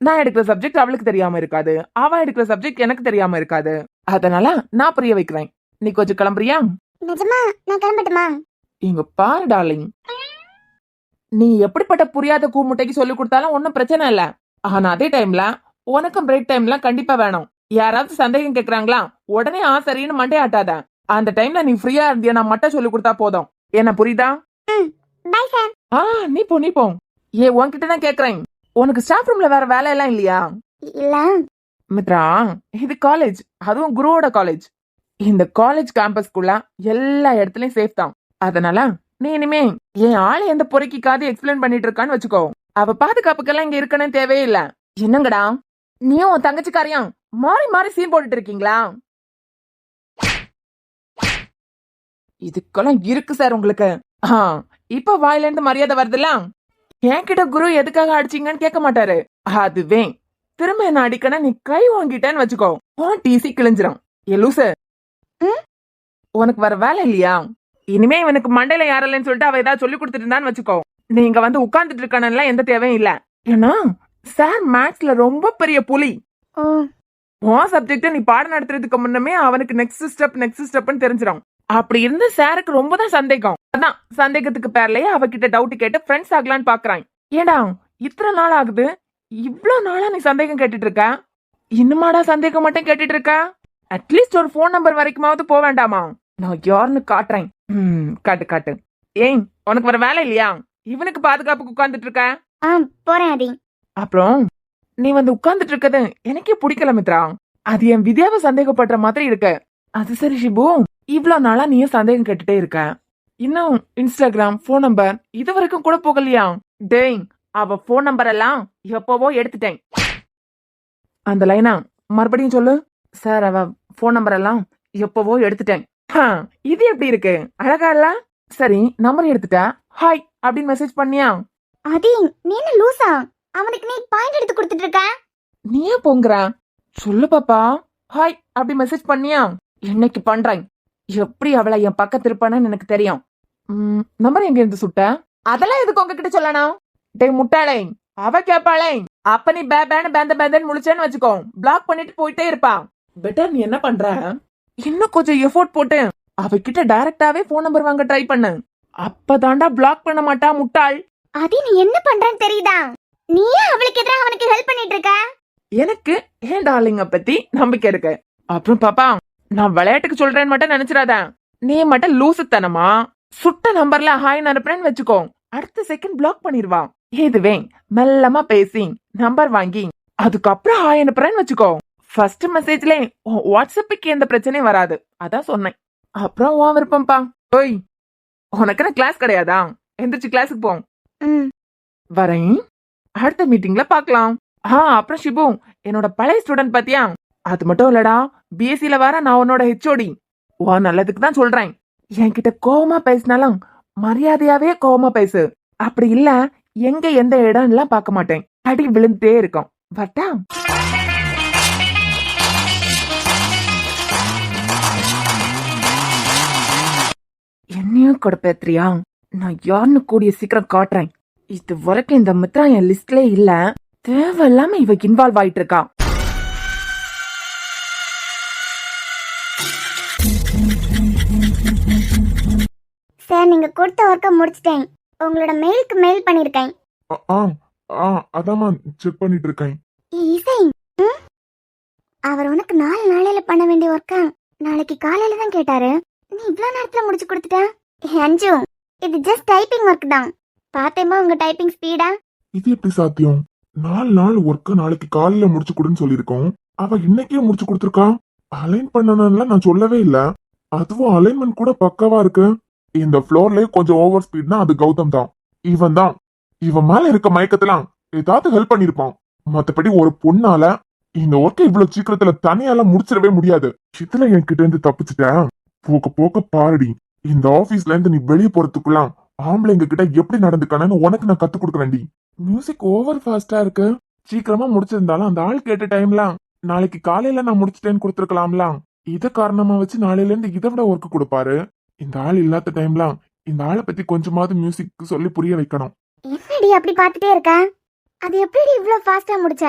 நான் எடுக்கிற சப்ஜெக்ட் அவளுக்கு தெரியாம இருக்காது, அவ எடுக்கிற சப்ஜெக்ட் எனக்கு தெரியாம இருக்காது. அதனால நான் புரிய வைக்கிறேன். நீ கொஞ்சம் கிளம்புறியா? நிஜமா நான் கிளம்பட்டுமா? இங்க பாரு டார்லிங், நீ எப்படிப்பட்ட புரியாத கூமுட்டைக்கு சொல்லி கொடுத்தாலும் ஒன்னும் பிரச்சனை இல்ல. ஆனா அதே டைம்ல உனக்கும் பிரேக் டைம்ல கண்டிப்பா வேணும். யாராவது சந்தேகம் கேக்குறாங்களா, உடனே சரின்னு மண்டே ஆட்டாத. அந்த டைம்ல நீ ஃப்ரீயா இருந்தியா நான் மட்டும் சொல்லி கொடுத்தா போதும். என்ன புரியுதா? Bye sir. நீ போ. உன்கிட்ட தான் கேக்குறேன். உனக்கு ஸ்டாஃப் ரூம்ல வேற வேலை எல்லாம் இல்லையா? இல்ல மித்ரா, இது காலேஜ், அதுவும் குருவோட காலேஜ். இந்த காலேஜ் கேம்பஸ்குள்ள எல்லா இடத்துலயும் சேஃப் தான். அதனால நீ இனிமே என் ஆளு எந்த பொறுக்கிக்காது எக்ஸ்பிளைன் பண்ணிட்டு இருக்கான்னு வச்சுக்கோ. அவ பாதுகாப்புக்கெல்லாம் இங்க இருக்கணும் தேவையே இல்ல. என்னங்கடா, நீயும் உன் தங்கச்சிக்காரையும் மாறி மாறி சீன் போட்டுட்டு இருக்கீங்களா? இதுக்கெல்லாம் இருக்கு சார் உங்களுக்கு. இப்ப வாயில இருந்து மரியாதை வருதுல்ல. என்கிட்ட குரு எதுக்காக அடிச்சீங்கன்னு கேட்க மாட்டாரு. அதுவே திரும்ப என்ன அடிக்கணும் நீ கை வாங்கிட்டேன்னு வச்சுக்கோ, டிசி கிழிஞ்சிரும். லூசு, உனக்கு வர வேலை இல்லையா? இனிமே இவனுக்கு மண்டையில யாரலன்னு சொல்லிட்டு அவ ஏதாவது சொல்லி கொடுத்துட்டு இருந்தான்னு வச்சுக்கோ. நீங்க வந்து உட்கார்ந்துட்டு இருக்கானு எந்த தேவையும் இல்ல. ஏன்னா சார் மேத்ஸ்ல ரொம்ப பெரிய புலி. உன் சப்ஜெக்ட நீ பாடம் நடத்துறதுக்கு முன்னமே அவனுக்கு நெக்ஸ்ட் ஸ்டெப்னு தெரிஞ்சிடும். அப்படி இருந்த சாருக்கு ரொம்ப தான் சந்தேகம். அதான் சந்தேகத்துக்கு பேர்லயே அவகிட்ட டவுட் கேட்டு ஃப்ரெண்ட்ஸ் ஆகலான்னு பாக்குறான். ஏடா, இத்தனை நாள் ஆகுது, இவ்ளோ நாளா நீ சந்தேகம் கேட்டுட்டு இருக்க? இன்னுமாடா சந்தேகம் மட்டும் கேட்டுட்டு இருக்க? அட்லீஸ்ட் ஒரு போன் நம்பர் வரைக்குமாவது போக வேண்டாமா? நான் யாருன்னு காட்டுறேன். காட்டு. ஏய், உனக்கு வர வேலை இல்லையா? இவனுக்கு பாதுகாப்புக்கு உட்கார்ந்துட்டு இருக்க. போறேன் அதி. அப்புறம் நீ வந்து உட்கார்ந்துட்டு இருக்கது எனக்கே பிடிக்கல மித்ரா. அது என் வித்யாவை சந்தேகப்படுற மாதிரி இருக்கு. அது சரி ஷிபு, இவ்ளோ நாளா நீயும் சந்தேகம் கேட்டுட்டே இருக்க. இன்னும் இன்ஸ்டாகிராம் போன் நம்பர் இது வரைக்கும் கூட போகலையா? டேய், அவ போன் நம்பர் எல்லாம் எப்பவோ எடுத்துட்டேன். அந்த லைனா மறுபடியும் சொல்லு. சார், அவ போன் நம்பர் எல்லாம் எப்பவோ எடுத்துட்டேன். இது எப்படி இருக்கு, அழகா இல்ல? சரி, நம்பர் எடுத்துட்ட, ஹாய் அப்படின்னு மெசேஜ் பண்ணியா? அதி, நீ என்ன லூசா? அவனுக்கு நீ பாயிண்ட் எடுத்து கொடுத்துட்டு இருக்க. நீயே போங்கற. சொல்லு பாப்பா, ஹாய் அப்படி மெசேஜ் பண்ணியா? என்னைக்கு பண்றேன்? எப்படி அவளை என் பக்கம் திருப்பானு எனக்கு தெரியும். நம்பர் எங்க இருந்து சுட்ட? அதெல்லாம் எதுக்கு உங்ககிட்ட சொல்லணும்? டேய் முட்டாளே, அவ கேப்பாளே. அப்ப நீ பேந்தன்னு முழிச்சேன்னு வச்சுக்கோ, பிளாக் பண்ணிட்டு போயிட்டே இருப்பான். பெட்டர் நீ என்ன பண்ற, இன்னும் கொஞ்சம் எஃபோர்ட் போட்டு அவகிட்ட டைரக்டாவே போன் நம்பர் வாங்க ட்ரை பண்ணு. அப்பதாண்டா பிளாக் பண்ண மாட்டா முட்டாள். அது நீ என்ன பண்றன்னு தெரியுதா? நீ ஏன் அவளுக்கு எதிராக அவனுக்கு ஹெல்ப் பண்ணிட்டு இருக்க? எனக்கு ஏன் டார்லிங்க பத்தி நம்பிக்கை இருக்கு. அப்புறம் பாப்பா, நான் விளையாட்டுக்கு சொல்றேன்னு மட்டும் நினைச்சிடாத. நீ மட்டும் லூசுத்தனமா சுட்ட நம்பர்ல ஹாய் அனுப்புறேன்னு வச்சுக்கோ, அடுத்த செகண்ட் பிளாக் பண்ணிடுவா. இதுவே மெல்லமா பேசி நம்பர் வாங்கி அதுக்கப்புறம் ஹாய் அனுப்புறேன்னு வச்சுக்கோ, ஃபர்ஸ்ட் மெசேஜ்ல வாட்ஸ்அப்புக்கு எந்த பிரச்சனையும் வராது. அதான் சொன்னேன். அப்புறம் உன் விருப்பம்பா. ஓய், உனக்கு என்ன கிளாஸ் கிடையாதா? எந்திரிச்சு கிளாஸுக்கு போ. வரேன், அடுத்த மீட்டிங்ல பாக்கலாம். அப்புறம் ஷிபு, என்னோட பழைய ஸ்டூடெண்ட் பாத்தியா? அது மட்டும் இல்லடா, பிஎஸ்சில வர நான் உன்னோட ஹெச்ஓடி. உன் நல்லதுக்கு தான் சொல்றேன். என்கிட்ட கோவமா பேசினாலும் மரியாதையாவே கோவமா பேசு. அப்படி இல்ல எங்க எந்த இடம் எல்லாம் பார்க்க மாட்டேன், அடி விழுந்துட்டே இருக்கும். வட்டா? என்னையும் கொடுப்பேத்ரியா? நான் யாருன்னு கூடிய சீக்கிரம் காட்டுறேன். இது வரைக்கும் இந்த மித்ரா என் லிஸ்ட்ல இல்ல, தேவையில்லாம இவ இன்வால்வ் ஆயிட்டு இருக்கா. சார், நீங்க கொடுத்த ஒர்க்கை முடிச்சிட்டேன். உங்களோட மெயிலுக்கு மெயில் பண்ணிருக்கேன். அதாம்மா செக் பண்ணிட்டு இருக்கேன். இசை, அவர் உனக்கு 4 நாளையில பண்ண வேண்டிய ஒர்க்கா நாளைக்கு காலையில தான் கேட்டாரு. நீ இவ்வளவு நேரத்துல முடிச்சு கொடுத்துட்ட. அஞ்சு, இது ஜஸ்ட் டைப்பிங் ஒர்க் தான். பாத்தேமா உங்க டைப்பிங் ஸ்பீடா? இது எப்படி சாத்தியம்? 4 நாள் ஒர்க்க நாளைக்கு காலையில முடிச்சு கொடுன்னு சொல்லிருக்கோம். அவ இன்னைக்கே முடிச்சு கொடுத்துருக்கா. அலைன் பண்ணணும்ல நான் சொல்லவே இல்ல. அதுவும் அலைன்மெண்ட் கூட பக்காவா இருக்கு. இந்த ஃப்ளோர்லயே கொஞ்சம் ஓவர் ஸ்பீட்னா அது கௌதம் தான். இவன் தான் இவன் மேல இருக்க மயக்கத்தெல்லாம் ஏதாவது ஹெல்ப் பண்ணிருப்பான். மத்தபடி ஒரு பொண்ணால இந்த ஒர்க்கை இவ்வளவு சீக்கிரத்துல தனியால முடிச்சிடவே முடியாது. இதுல என்கிட்ட இருந்து தப்பிச்சுட்டேன். போக்க போக்க பாருடி, இந்த ஆபீஸ்ல இருந்து நீ வெளியே போறதுக்குலாம் ஆம்பளைங்க கிட்ட எப்படி நடந்துக்கானு உனக்கு நான் கத்து கொடுக்குறேன்டி. மியூசிக் ஓவர் ஃபாஸ்டா இருக்கு. சீக்கிரமா முடிச்சிருந்தாலும் அந்த ஆள் கேட்ட டைம்ல நாளைக்கு காலையில நான் முடிச்சிட்டேன்னு கொடுத்துருக்கலாம்லாம். இத காரணமா வச்சு நாளையில இருந்து இதை விட ஒர்க் கொடுப்பாரு. இந்த ஆள் இல்லாத டைம்ல இந்த ஆளை பத்தி கொஞ்சமாவது மியூசிக் சொல்லி புரிய வைக்கணும். என்னடி அப்படி பாத்துட்டே இருக்க? அது எப்படி இவ்வளவு ஃபாஸ்டா முடிச்ச?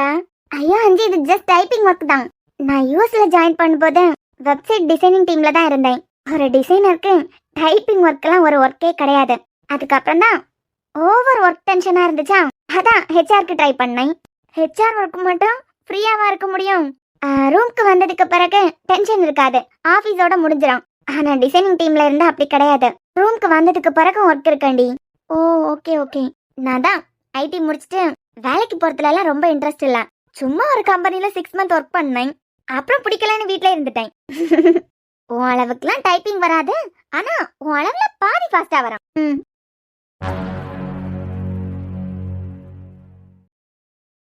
ஐயா அஞ்சு, இது ஜஸ்ட் டைப்பிங் ஒர்க் தான். நான் யூஎஸ்ல ஜாயின் பண்ணும்போது வெப்சைட் டிசைனிங் டீம்ல தான் இருந்தேன். ஒரு டிசைனருக்கு டைப்பிங் ஒர்க்லாம் ஒரு ஒர்க்கே கிடையாது. அதுக்கப்புறம் தான் ஓவர் ஒர்க் டென்ஷனா இருந்துச்சா, அதான் ஹெச்ஆர்க்கு ட்ரை பண்ணேன். ஹெச்ஆர் ஒர்க் மட்டும் ஃப்ரீயாவா இருக்க முடியும்? ரூம்க்கு வந்ததுக்கு பிறகு டென்ஷன் இருக்காது, ஆபீஸோட முடிஞ்சிடும். ஆனா டிசைனிங் டீம்ல இருந்தா அப்படி கிடையாது. ரூம்க்கு வந்ததுக்கு பிறகு ஒர்க் இருக்கண்டி. ஓ, ஓகே ஓகே. நான் தான் ஐடி முடிச்சுட்டு வேலைக்கு போறதுல எல்லாம் ரொம்ப இன்ட்ரெஸ்ட் இல்ல. சும்மா ஒரு கம்பெனில 6 மந்த் ஒர்க் பண்ணேன். அப்புறம் பிடிக்கலன்னு வீட்ல இருந்துட்டேன். உன் அளவுக்குலாம் டைப்பிங் வராது, ஆனா உன் அளவுல பாதி ஃபாஸ்டா வரும்.